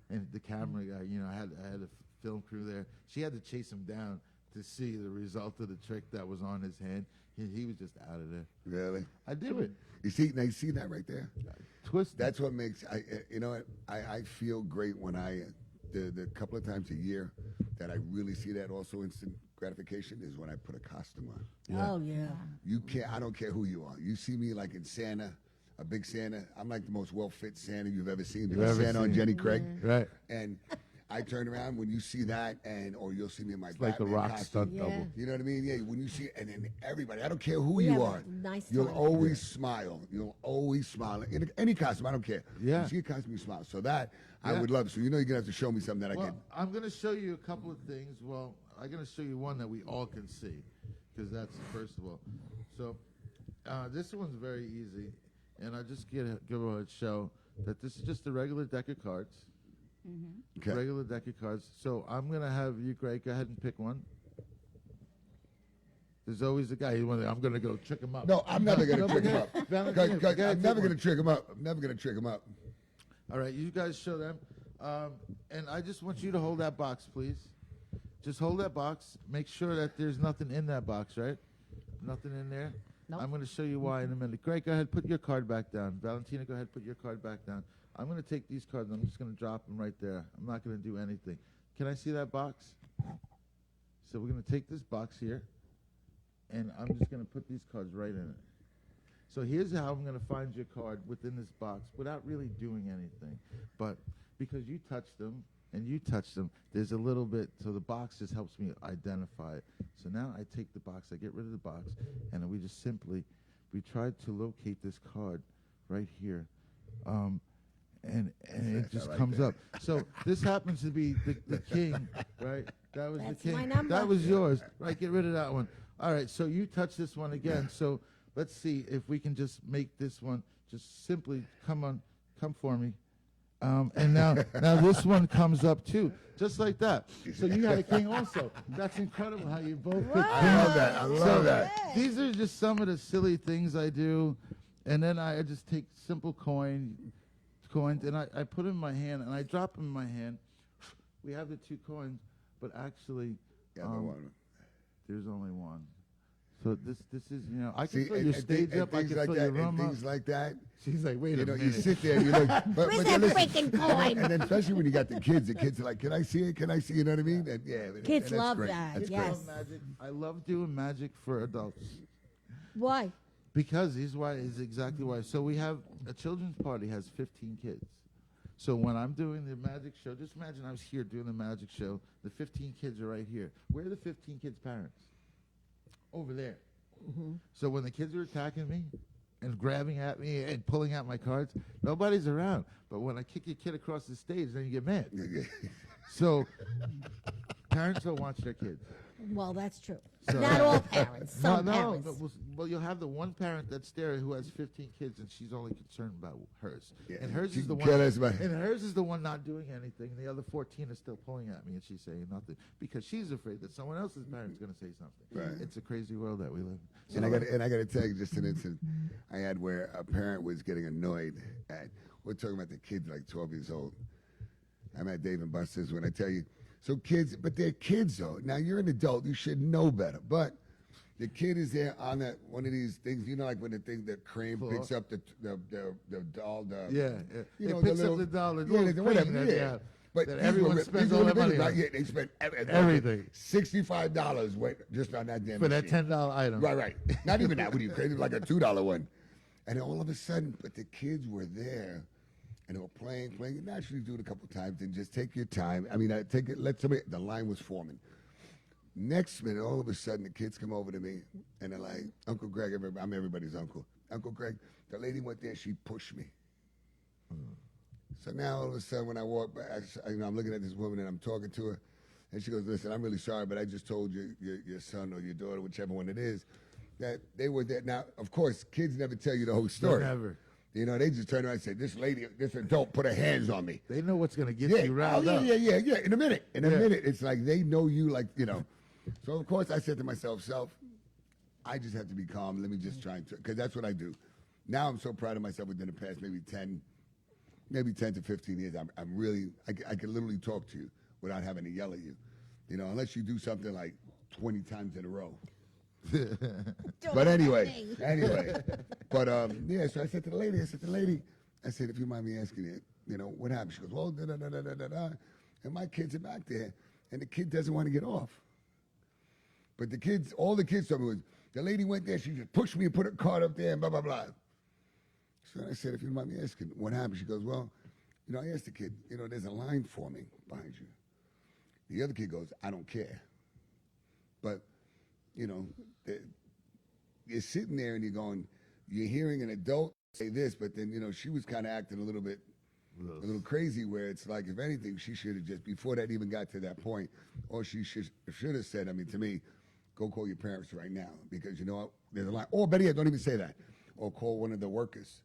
And the camera guy, I had a film crew there. She had to chase him down to see the result of the trick that was on his hand. He was just out of there. Really? I do it. You see, now you see that right there. Twist. That's what makes I feel great when the couple of times a year that I really see that also instant gratification is when I put a costume on. Yeah. Oh yeah. You can't. I don't care who you are. You see me like in Santa, a big Santa. I'm like the most well-fit Santa you've ever seen. You've ever Santa on seen. Jenny Craig. Right. And I turn around when you see that, or you'll see me in my It's like the Batman rock costume. stunt Yeah. double. You know what I mean? Yeah. When you see it, and then everybody, I don't care who We you have a are. nice You'll time. always smile. You'll always smile in any costume. I don't care. Yeah. You see a costume, you smile. So that I Yeah. would love. So you're gonna have to show me something that I Well, could. I'm going to show you a couple of things. Well, I'm going to show you one that we all can see, because that's first of all. So this one's very easy, and I just give a show that this is just a regular deck of cards. Okay. Regular deck of cards. So I'm going to have you, Greg, go ahead and pick one. There's always a guy. I'm going to go trick him up. No, I'm never gonna No, trick him go up. ahead. Valentina, I'm go ahead, never take gonna one. trick him up. I'm never gonna trick him up. All right, you guys show them. And I just want you to hold that box, please. Just hold that box. Make sure that there's nothing in that box, right? Nothing in there? Nope. I'm going to show you why in a minute. Greg, go ahead, put your card back down. Valentina, go ahead, put your card back down. I'm going to take these cards and I'm just going to drop them right there. I'm not going to do anything. Can I see that box? So we're going to take this box here, and I'm just going to put these cards right in it. So here's how I'm going to find your card within this box without really doing anything. But because you touched them and you touched them, there's a little bit, so the box just helps me identify it. So now I take the box, I get rid of the box, and then we just simply, we tried to locate this card right here. And it just I like comes that. up. So this happens to be the king, right? That was That's the king. my number. That was yours. Right, get rid of that one. All right, so you touch this one again. So let's see if we can just make this one just simply come for me. And now this one comes up too, just like that. So you had a king also. That's incredible how you both picked I love that. I love that. These are just some of the silly things I do. And then I just take simple coins, and I put them in my hand, and I drop them in my hand. We have the 2 coins, but actually, Yeah, no one. there's only one. So this is, I can See, fill your stage up, I things can like fill that, your room and up. things like that. She's like, wait You a know, minute. you sit there, you look. But Where's then that listen, freaking coin? and then especially when you got the kids are like, "Can I see it? Can I see?" You know what I mean? And, yeah, and Kids that's love great. that, That's yes. I love magic. I love doing magic for adults. Why? Because here's why, is exactly why. So we have a children's party has 15 kids. So when I'm doing the magic show, just imagine I was here doing the magic show. The 15 kids are right here. Where are the 15 kids' parents? Over there. So when the kids are attacking me and grabbing at me and pulling out my cards, nobody's around. But when I kick your kid across the stage, then you get mad. So parents don't watch their kids. Well, that's true. So- Not all parents. Some no, parents. well, you'll have the one parent that's there who has 15 kids, and she's only concerned about hers. Yeah, And hers she is the can one. care less about- And hers is the one not doing anything. The other 14 are still pulling at me, and she's saying nothing because she's afraid that someone else's parent's going to say something. Right. It's a crazy world that we live in. And I got to tell you just an incident I had where a parent was getting annoyed at. We're talking about the kids like 12 years old. I'm at Dave and Buster's when I tell you. So kids, but they're kids though. Now you're an adult, you should know better. But the kid is there on that one of these things, like when the thing that crane Cool. picks up the doll, Yeah, you it know, picks the up the dollar, yeah, little the thing whatever, that, yeah. But that these everyone were- spends these all were their money right? on. Yeah, they spent Everything. $65 just on that damn For that machine. $10 item. Right. Not even that. What are you crazy? Like a $2 one. And all of a sudden, but the kids were there, and they were playing. You naturally do it a couple times, and just take your time. I mean, let somebody. The line was forming. Next minute, all of a sudden, the kids come over to me, and they're like, "Uncle Gregg, I'm everybody's uncle. Uncle Gregg, the lady went there, she pushed me." So now all of a sudden, when I walk back, I'm looking at this woman, and I'm talking to her, and she goes, "Listen, I'm really sorry, but I just told your son or your daughter, whichever one it is, that they were there." Now, of course, kids never tell you the whole story. Never. You know, they just turn around and say, this adult put her hands on me. They know what's going to get Yeah, you riled up. yeah. In a minute. Yeah. It's like they know you So, of course, I said to myself, I just have to be calm. Let me just try because that's what I do. Now I'm so proud of myself within the past maybe 10 to 15 years. I'm really, I can literally talk to you without having to yell at you. Unless you do something like 20 times in a row. But anyway. But so I said to the lady, I said, if you mind me asking you, what happened? She goes, well, da-da-da-da-da-da. And my kids are back there. and the kid doesn't want to get off. But all the kids told me was, the lady went there, she just pushed me and put her card up there and blah, blah, blah. So I said, if you don't mind me asking, what happened? She goes, well, I asked the kid, there's a line forming behind you. The other kid goes, I don't care. But, you're sitting there and you're hearing an adult say this, but then, she was kind of acting a little crazy, where it's like, if anything, she should have just, before that even got to that point, or she should have said, to me, go call your parents right now, because you know what, there's a line. Or better yet, don't even say that. Or call one of the workers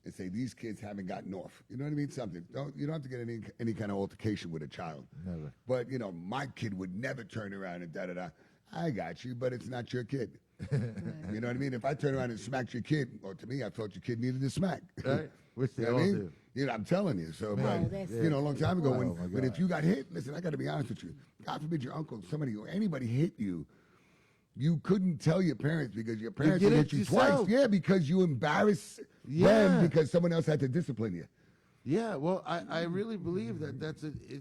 and say, these kids haven't gotten off. You know what I mean? Something. You don't have to get any kind of altercation with a child. Never. But, my kid would never turn around and da-da-da. I got you, but it's not your kid. You know what I mean? If I turn around and smacked your kid, or to me, I thought your kid needed a smack. Right. Which they You know all what I mean? do. I'm telling you. So, Man. but, Oh, a long time ago, Oh, my but if God. you got hit, listen, I got to be honest with you. God forbid your uncle, somebody, or anybody hit you, you couldn't tell your parents, because your parents get would it hit you yourself. twice. Yeah, because you embarrass them because someone else had to discipline you. Yeah, well, I really believe that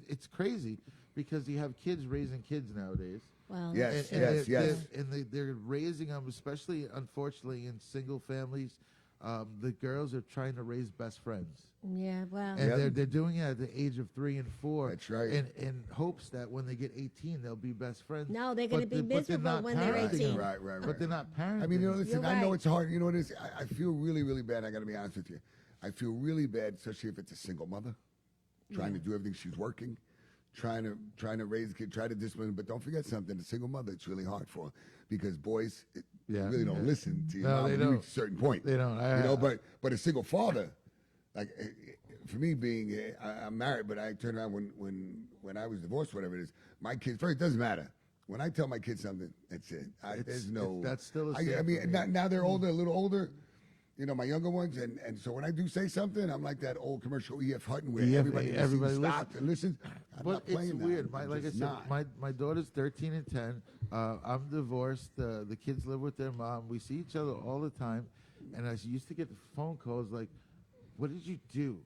it's crazy, because you have kids raising kids nowadays. Well, Yes, that's true. yes. They're raising them, especially, unfortunately, in single families. The girls are trying to raise best friends. Yeah, well. And Yep. they're doing it at the age of 3 and 4. That's right. In hopes that when they get 18, they'll be best friends. No, they're gonna But be but they're miserable not when they're parenting 18. them. Right. But they're not parenting. I mean, them. listen, You're I know right. it's hard. You know what it is? I feel really, really bad. I got to be honest with you. I feel really bad, especially if it's a single mother trying to do everything. She's working, trying to raise a kid, try to discipline. But don't forget something: a single mother, it's really hard for, because boys really don't listen to you. No, they when you don't. reach a certain point. They don't. But a single father, like for me being, I'm married, but I turned around when I was divorced, whatever it is. My kids, first, it doesn't matter. When I tell my kids something, that's it. There's no. that's still a I sin mean, for me. now they're older, a little older. My younger ones, and so when I do say something, I'm like that old commercial E.F. Hutton where everybody stops and listens. I'm But not playing it's that. weird. I'm Like I just said, not. my daughter's 13 and 10. I'm divorced. The kids live with their mom. We see each other all the time. And I used to get phone calls like, "What did you do?"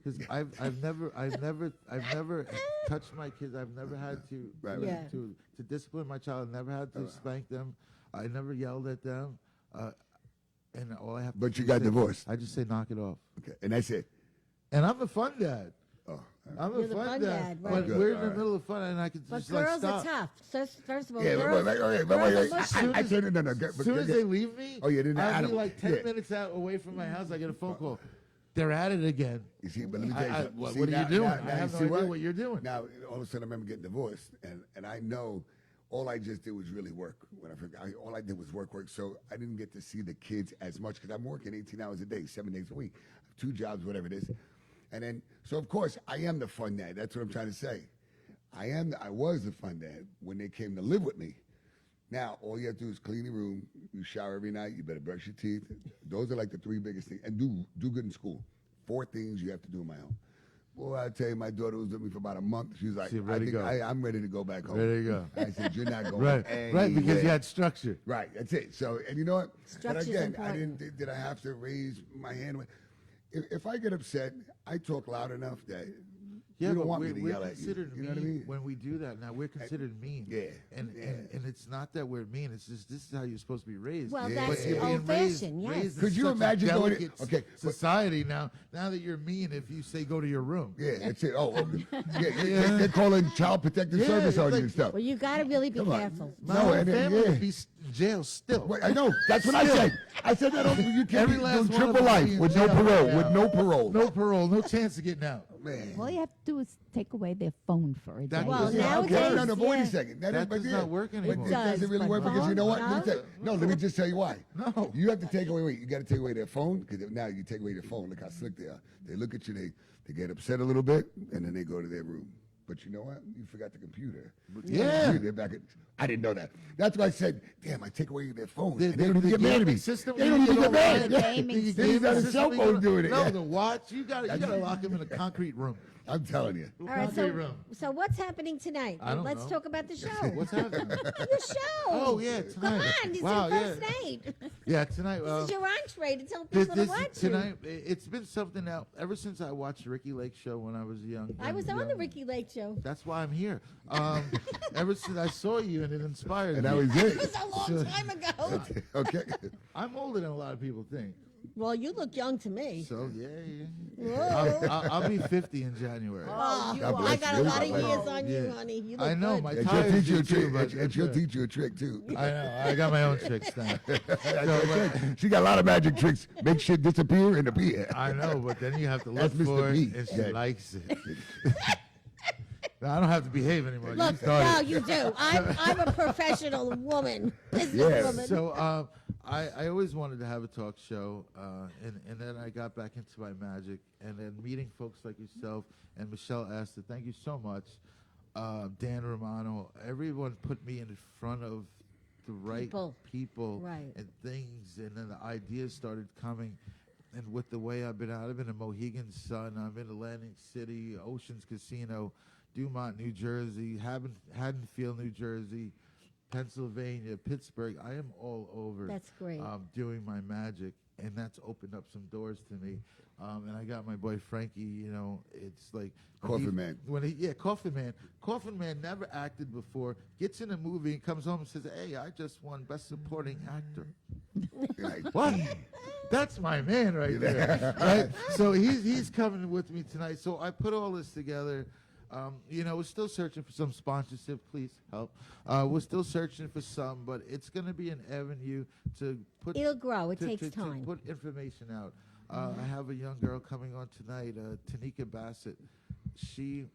Because I've never touched my kids. I've never had to Right. Yeah. to discipline my child. I never had to spank them. I never yelled at them. And all I have. But to you do got is say- divorced. I just say, knock it off. Okay, and that's it. And I'm the fun dad. Oh, I'm You're a the fun fun dad. dad, But right. Good, we're in all the right. middle of fun, and I can But just like girls stop. are tough. First of all, yeah, girls, wait. girls I are said no. As soon as they leave me, Oh, yeah, then they're I'll at be 'em. like 10 Yeah. minutes out away from my house. I get a phone call. They're at it again. You see, but let me tell you something. What See, are now- you doing? now I you have no see idea what you're doing. Now, all of a sudden, I remember getting divorced, and I know all I just did was really work. All I did was work. So I didn't get to see the kids as much because I'm working 18 hours a day, 7 days a week, 2 jobs, whatever it is. And then, so of course, I am the fun dad. That's what I'm trying to say. I was the fun dad when they came to live with me. Now, all you have to do is clean your room. You shower every night. You better brush your teeth. Those are like the 3 biggest things. And do good in school. 4 things you have to do on my own. Boy, I tell you, my daughter was with me for about a month. She was like, She ready to go. I'm ready to go back home. Ready to go. I said, you're not going Right, right, because anywhere." you had structure. Right, that's it. So, and you know what? Structure's but again, important. did I have to raise my hand? If I get upset, I talk loud enough that Yeah, you but don't want me to we're yell at you. considered You mean know what I mean? when we do that. Now we're considered mean. Yeah, and it's not that we're mean. It's just this is how you're supposed to be raised. Well, Yeah. that's But you're being old-fashioned, yes. raised in Could you such a imagine going to- delicate okay, but- society now that you're mean if you say go to your room. Yeah, that's it. Oh, yeah, they're calling child protective Yeah, service it's on you like- and stuff. Well, you got to really be Come on. careful. My No, whole and then- family yeah. would be in jail still. Wait, I know. That's what I Still. said. I said that you can't Every be last doing one of triple them life be in with no jail parole. right With now. no parole. No parole, no chance of getting out. Man. All you have to do is take away their phone for a day. That Well, does not nowadays, work. No, but wait yeah. a second. That does not work anymore. But It it doesn't does, really but work because you know what? no? Let me just tell you why. No. You have to take away. Wait, you got to take away their phone because now you take away their phone. Look how slick they are. They look at you. They get upset a little bit, and then they go to their room. But you know what? You forgot the computer. Yeah. They're back at, I didn't know that. That's why I said, damn, I take away their phone. The, And they don't even the get mad at me. gaming system, They don't you even get mad. The gaming The They gaming got a system, cell you phone gotta- doing it. No, yeah. the watch, you got to lock him in a concrete room. I'm telling you. All right, Laundry room. so what's happening tonight? I don't Let's know. talk about the show. What's happening? Your show. Oh, yeah, Come tonight. on, this Wow, is your first yeah. night. Yeah, tonight. This is your entree to tell This, people to this watch tonight, you. it's been something now. Ever since I watched the Ricky Lake show when I was young. I was on the young- Ricky Lake show. That's why I'm here. Ever since I saw you and it inspired And me. that was It was it. a long time ago. Okay. I'm older than a lot of people think. Well, you look young to me. So yeah. Whoa. I'll be 50 in January. Oh, God I bless got you. a lot of God bless years on you, Yeah. honey. You look I know good. my And she'll tires teach you a do too, trick. but And she'll that's teach you a trick too. I know. I got my own tricks now. She got a lot of magic tricks. Make shit disappear and appear. I know, but then you have to That's look Mr. for B. it, and she Yeah. likes it. I don't have to behave anymore. Look, you started. no, you do. I'm a professional woman, businesswoman. So I always wanted to have a talk show, and then I got back into my magic, and then meeting folks like yourself and Michelle Astor. Thank you so much, Dan Romano. Everyone put me in front of the right people Right. and things, and then the ideas started coming. And with the way I've been in Mohegan Sun, I'm in Atlantic City, Oceans Casino, Dumont, New Jersey, Haddonfield, New Jersey, Pennsylvania, Pittsburgh. I am all over. That's great. Doing my magic, and that's opened up some doors to me. And I got my boy Frankie. You know, it's like Coffin Man. Coffin Man. Coffin Man never acted before. Gets in a movie and comes home and says, "Hey, I just won Best Supporting Actor." Like, What? That's my man right there. Right? So he's coming with me tonight. So I put all this together. We're still searching for some sponsorship. Please help. We're still searching for some, but it's going to be an avenue to put. It'll grow. It to- takes to time. put information out. I have a young girl coming on tonight, Tanika Bassett. She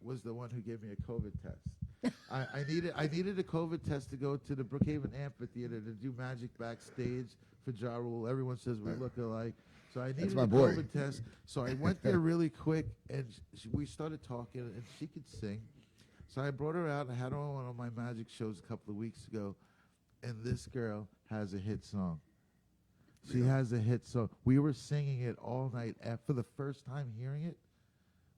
was the one who gave me a COVID test. I needed a COVID test to go to the Brookhaven Amphitheater to do magic backstage for Ja Rule. Everyone says we look alike. So I needed my a boy. COVID test. So I went there really quick, and we started talking, and she could sing. So I brought her out. I had her on one of my magic shows a couple of weeks ago, and this girl has a hit song. She has a hit song. We were singing it all night. For the first time hearing it,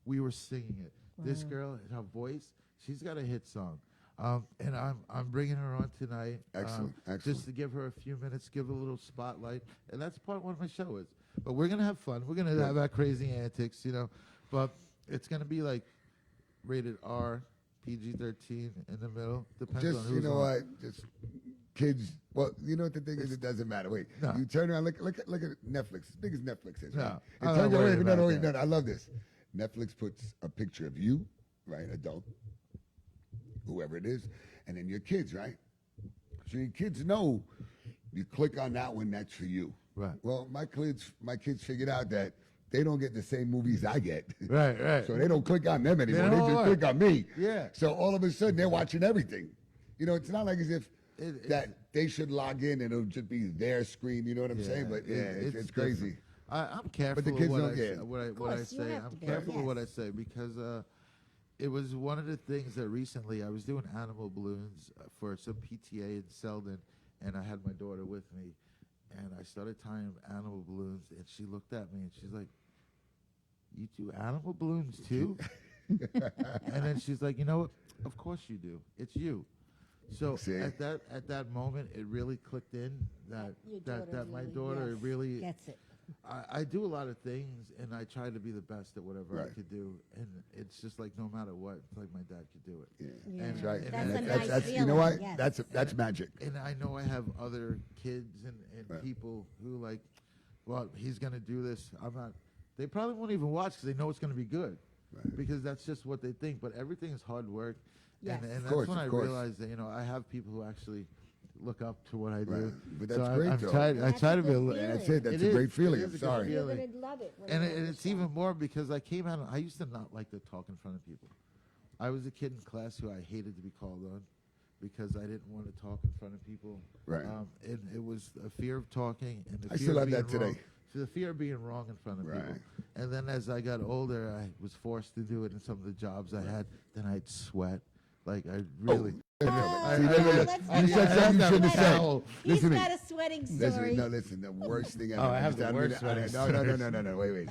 we were singing it. This girl, her voice, she's got a hit song. And I'm bringing her on tonight. Excellent, excellent. Just to give her a few minutes, give her a little spotlight. And that's part of what my show is. But we're going to have fun. We're going to have our crazy antics, you know. But it's going to be like rated R, PG-13 in the middle. Depends on just, who's you know on. what? Just kids. Well, you know what the thing is? It doesn't matter. Wait. No. You turn around, look at Netflix. As big as Netflix is, No, right? I'm And not turn your worried way. No, about wait, that. no, I love this. Netflix puts a picture of you, right, adult, whoever it is, and then your kids, right? So your kids know you click on that one, that's for you. Right. Well, my kids figured out that they don't get the same movies I get. Right, right. So they don't click on them anymore. They don't just what? click on me. Yeah. So all of a sudden they're watching everything. You know, it's not like as if It- that they should log in and it'll just be their screen. You know what I'm saying? But yeah, it's crazy. different. I'm careful the with kids what don't I get say. it. What I course, you say. have I'm to be, careful with what I yes. say because it was one of the things that recently I was doing animal balloons for some PTA in Selden, and I had my daughter with me, and I started tying animal balloons, and she looked at me and she's like, "You do animal balloons too?" And then she's like, "You know what? Of course you do. It's you." So See? at that moment, it really clicked in that Your that my really, daughter yes, really. gets it. I do a lot of things, and I try to be the best at whatever I Right. could do, and it's just like no matter what, it's like my dad could do it. Yeah. Yeah. That's right. And That's and a nice you know what? feeling, yes. That's magic. And I know I have other kids and Right. people who like, well, he's gonna do this. I'm not. They probably won't even watch because they know it's gonna be good, Right. because that's just what they think. But everything is hard work, Yes. and Of that's course, when of I course. realized that I have people who actually look up to what I do. Right. But So that's I- great, I'm though. tried- I That's try a to be. good A, li- feeling. That's it. That's It a is. great feeling. It I'm is a good sorry. feeling. You're gonna love it. when And, you're on the it's show. even more because I came out. I used to not like to talk in front of people. I was a kid in class who I hated to be called on because I didn't want to talk in front of people. Right. And it was a fear of talking and the I fear still of have being that today. wrong. So the fear of being wrong in front of people. Right. And then as I got older, I was forced to do it in some of the jobs I had. Then I'd sweat. Like I really. See, I- look, look, let's you go. said something you shouldn't have said. Towel. He's Listen to me. got a sweating Listen, story. no, listen. The worst thing ever. Oh, I have just- the I'm worst gonna- sweating No. Wait.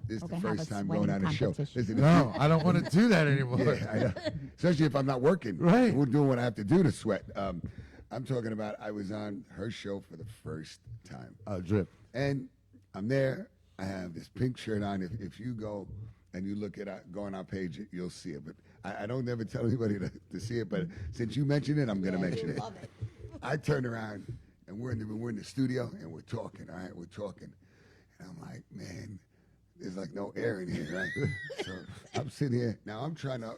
This is We're the gonna have first a time sweating going on a show. competition. Listen, No, I don't want to do that anymore. Yeah, I know. Especially if I'm not working. Right. We're doing what I have to do to sweat. I'm talking about I was on her show for the first time. Drip. And I'm there. I have this pink shirt on. If you go and you look at go on our page, you'll see it. But I don't never tell anybody to see it. But since you mentioned it, I'm going to mention it. Love it. I turn around and we're in the studio and we're talking. All right, we're talking, and I'm like, man, there's like no air in here, right? So I'm sitting here now. I'm trying to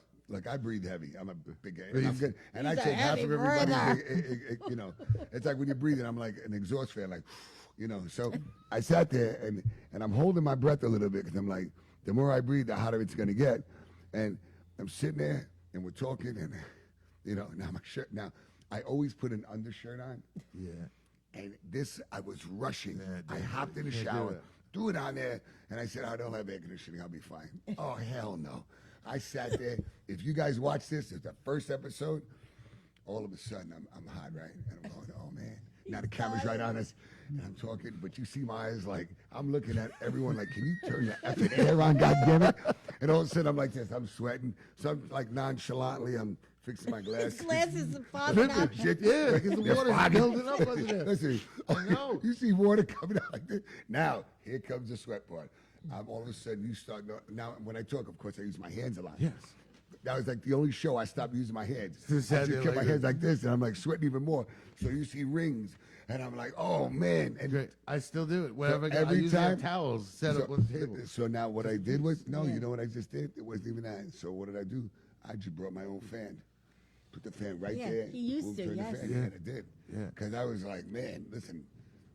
I breathe heavy. I'm a big guy, and I'm good. And I He's a take half heavy of everybody's. breather. You know, it's like when you're breathing, I'm like an exhaust fan, like, you know. So I sat there and I'm holding my breath a little bit because I'm like, the more I breathe, the hotter it's gonna get. And I'm sitting there and we're talking, and you know, now my shirt. Now I always put an undershirt on. Yeah. And this, I was rushing. Yeah, I dude, hopped in the can't do shower, it. threw it on there, and I said, I don't have air conditioning. I'll be fine. Oh, hell no. I sat there. If you guys watch this, it's the first episode. All of a sudden, I'm hot, right? And I'm going, oh, man. Now the camera's right on us, and I'm talking, but you see my eyes like, I'm looking at everyone like, can you turn your effing air on, goddammit? And all of a sudden, I'm like this. I'm sweating. So I'm like nonchalantly, I'm fixing my His glasses. glasses are fogging up. Shit, Yeah, because the they're water's fogging. building up under there. Listen, I know. you see water coming out like this. Now, here comes the sweat part. All of a sudden, you start. Now, when I talk, of course, I use my hands a lot. Yes. That was like the only show I stopped using my hands. I Just just had it kept like my this. hands like this, and I'm like sweating even more. So you see rings, and I'm like, oh, man. And Great. I still do it. Whenever I every usually have time- towels set up on the table. So now what I did was, you know what I just did? It wasn't even that. So what did I do? I just brought my own fan. Put the fan right Yeah, there. he used boom, to, turn the yes. fan, Yeah. and I did. Yeah. Because I was like, man, listen,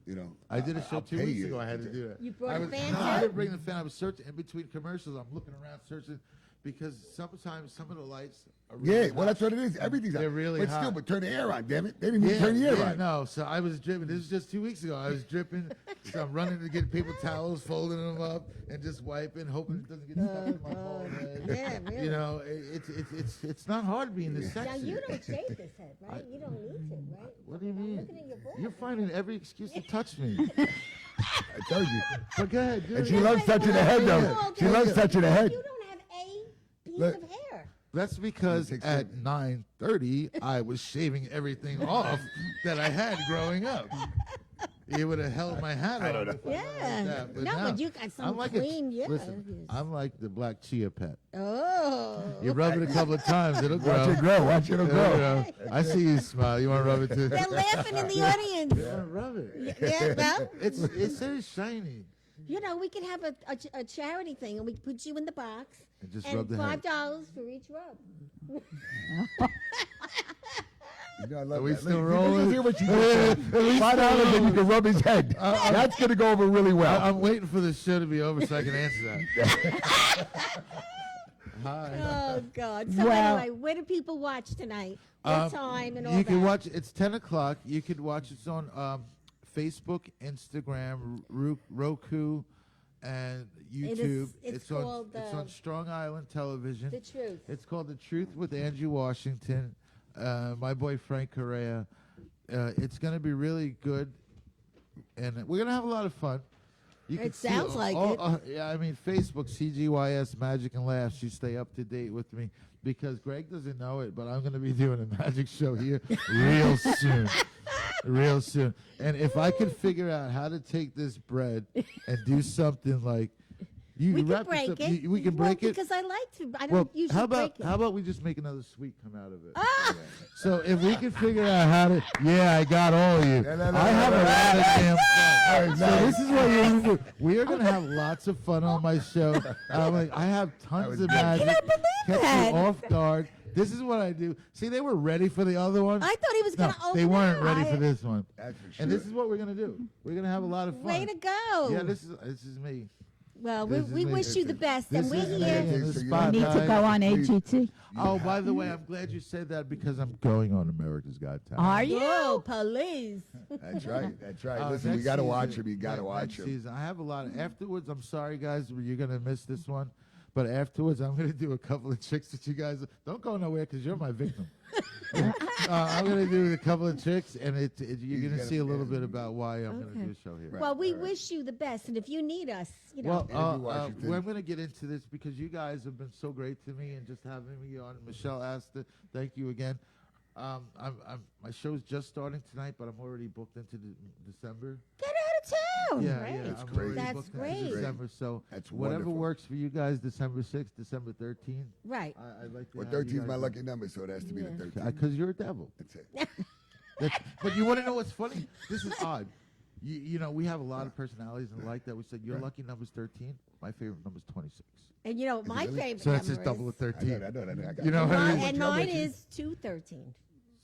you know. I did a show I'll 2 pay weeks you ago. I had to do that. You brought I a was, fan no, I too? didn't bring the fan. I was searching in between commercials. I'm looking around searching because sometimes some of the lights are really Yeah, hot. well, that's what it is. Everything's They're on. really But hot. still, but turn the air on, damn it. They didn't even turn the air on. No, so I was dripping. This was just 2 weeks ago. I was dripping. So I'm running to get paper towels, folding them up, and just wiping, hoping it doesn't get stuck in my bald head. Yeah, really. You know, it's not hard being this Now, sexy. you don't shave this head, right? You don't need to, right? What do you I'm mean? looking at your bald You're head. finding every excuse to touch me. I told you. But go ahead, do And it she again. loves touching the head, though. She loves touching the head. You don't have a piece Look. of hair. That's because Takes at 9:30 I was shaving everything off that I had growing up. It would have held my hat on. if I went Yeah. like that, No, now, but you got some I'm like clean, yeah. Listen, I'm like the black chia pet. Oh. You rub it a couple of times, it'll grow. Watch it grow. Watch it It'll grow. grow. I see you smile. You want to rub it too? They're laughing in the You audience. want to rub it? Yeah, well, It says shiny. you know, we could have a charity thing, and we could put you in the box, And just and rub the head. $5 for each rub. You know, I love Are we that. still Look, rolling? Hear what she just said. $5 and you can rub his head. That's going to go over really well. I'm waiting for the show to be over so I can answer that. Hi. Oh God! So Well- anyway, where do people watch tonight? What time and all You that? can watch. It's 10 o'clock. You could watch. It's on Facebook, Instagram, Roku, and YouTube. it's on. called, It's on Strong Island Television. The Truth. It's called The Truth with Andrew Washington. My boy Frank Correa. It's going to be really good, and we're going to have a lot of fun. You It can see sounds like it. yeah, I mean, Facebook, CGYS, Magic and Laughs. You stay up to date with me because Gregg doesn't know it, but I'm going to be doing a magic show here real soon. Real soon. And if I could figure out how to take this bread and do something like you We wrap can this break up, it. we can break it. because I like to. I don't Well, usually how about break it. how about we just make another sweet come out of it? Ah! So if we can figure out how to, yeah, I got all of you. No, I have a lot of damn fun. So nice. this is what you're gonna do. We are gonna have lots of fun on my show. I have tons of magic. cannot believe Catch that. you off guard. This is what I do. See, they were ready for the other one. I thought he was No, going to open. they weren't up. ready for this one. That's for sure. And this is what we're gonna do. We're gonna have a lot of fun. Way to go! Yeah, this is me. well, this is we me. wish you the best, This and we're is me here. in the So you spot, Need to guys. go on Please. AGT. Oh, by the way, I'm glad you said that because I'm going on America's Got Talent. Are you? Oh, police! That's right. That's right. Uh, Listen, we next got to season- watch him. You got to next watch him. season. I have a lot of afterwards. I'm sorry, guys, but you're gonna miss this one. But afterwards, I'm going to do a couple of tricks that you guys don't go nowhere because you're my victim. I'm going to do a couple of tricks, and you're going to see a little bit about why I'm going to do a show here. Right. Well, we wish you the best, and if you need us, you know. Well, we're going to get into this because you guys have been so great to me and just having me on. Michelle asked it. Thank you again. My show's just starting tonight, but I'm already booked into December. Get out of town. Yeah, Great. yeah. That's I'm great. already That's booked great. into December, so That's whatever wonderful. works for you guys, December 6th, December 13th. Right. I'd like to Well, have you 13 is my guys lucky number, so it has to be the 13th. because you're a devil. That's it. But you want to know what's funny? This is odd. You know, we have a lot of personalities and like that. We said your lucky number's 13. My favorite number's 26. And you know, my really? favorite So that's number just double of is, 13. I know. I got You know it. what I mean? and How mine about you? is 213.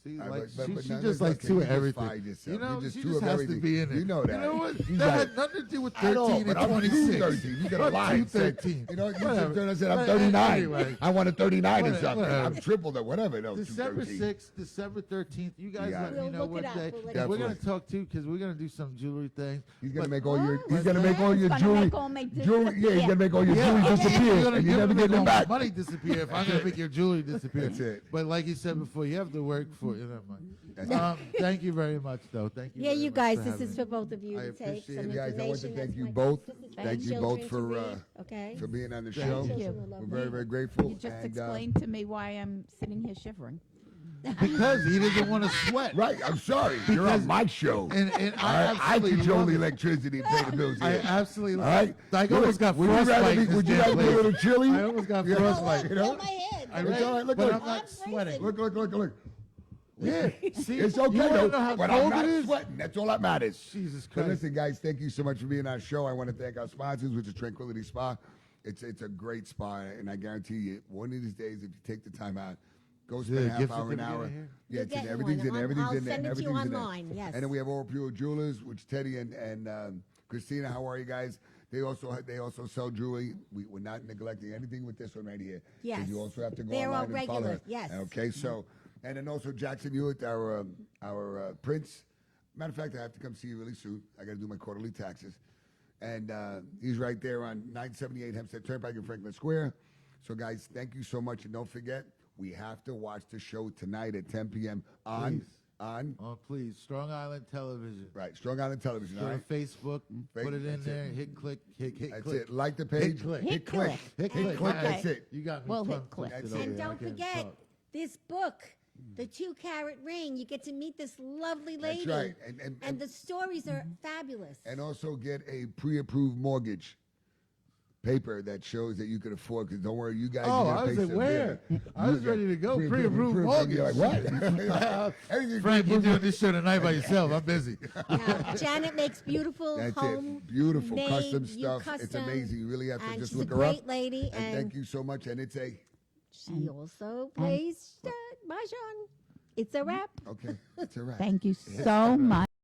See, All like, right, but she no, just that's like okay. two You of just everything. find yourself. You know, You just she two just of has everything. to be in it. You know that. You know what? You That got had it. nothing to do with I know, 13 but and I'm 26. 13. You got a Not lie. 213. You know, you Whatever. just turned and said I'm But 39. anyway. I wanted 39 or Whatever, something. whatever. I'm tripled or whatever. No, December 213. 6th, December 13th. You guys Yeah. let me We'll know look what it up. day. We'll let And you we're know. going to talk too because we're going to do some jewelry things. He's gonna But- make all your. Oh, He's gonna make all your Gonna jewelry. make all my Jewelry. Yeah, he's disappear. gonna make all your jewelry you're disappear, gonna, and you you're never gonna get make it all my back. money disappear if I'm going to make your jewelry disappear. That's it. But like you said before, you have to work for it. Never mind. That's Thank you very much, though. Thank you. Yeah, very you much guys, for this having is me. for both of you I to take appreciate some it. Guys, I want to information. thank That's you my- both. this is Thank you children both to for read, okay? for being on the Thank show. you. Children will love We're me. very grateful. You just and, explained to me why I'm sitting here shivering. Because he doesn't want to sweat. Right, I'm sorry. You're on my show. And I absolutely control love the it. electricity and pay the bills. I Here. absolutely All right. I almost got Would you rather frostbite. be? in this Would you damn rather be a place. little chilly? I almost got Yeah. frostbite. You know? my head. I It's really- all right. Look, but look. I'm not sweating. Look. Yeah, see, It's you okay wanna though, know how but cold I'm not it is? sweating. That's all that matters. Jesus So Christ. listen, guys, thank you so much for being on our show. I want to thank our sponsors, which is Tranquility Spa. It's a great spa, and I guarantee you, one of these days, if you take the time out, go spend there a a half gift hour, an certificate hour. in here? Yeah, You'll it's in get everything's one. in everything's I'll in there. send it to you Everything's in there. online, yes. And then we have Oral Pure Jewelers, which Teddy and Christina, how are you guys? They also sell jewelry. We're not neglecting anything with this one right here. 'Cause Yes. you also have to go They're all online and follow regular, her. yes. Okay, so and then also Jackson Hewitt, our Prince. Matter of fact, I have to come see you really soon. I got to do my quarterly taxes, and he's right there on 978 Hempstead Turnpike in Franklin Square. So guys, thank you so much, and don't forget we have to watch the show tonight at 10 p.m. on Please. Oh, please. Strong Island Television. right Strong Island Television. Go All to right, Facebook, put it in That's there, it. hit click, hit that's click. it. Like the page, Hit click. hit click, Hit hit click. click. Okay. That's it. You got me. Well, hit tongue click. twisted That's over it. And here. I don't can't forget talk. this book, The 2-Carat Ring. You get to meet this lovely lady. That's right. And the stories are fabulous. And also get a pre-approved mortgage paper that shows that you can afford. Because don't worry, you guys. Oh, you're I gonna was pay like, some where? bill. I was You ready to go. pre-approved, Pre-approved pre-approved. You're mortgage. like, what? Everything's Frank, you're pre-approved. doing this show tonight by yourself. I'm busy. Now, Janet makes beautiful That's home it. Beautiful made, custom you stuff. It's custom, amazing. You really have to and just she's look a her up. great lady, And and thank you so much. And it's a she also plays mahjong. It's a wrap. okay. It's a wrap. Thank you so much.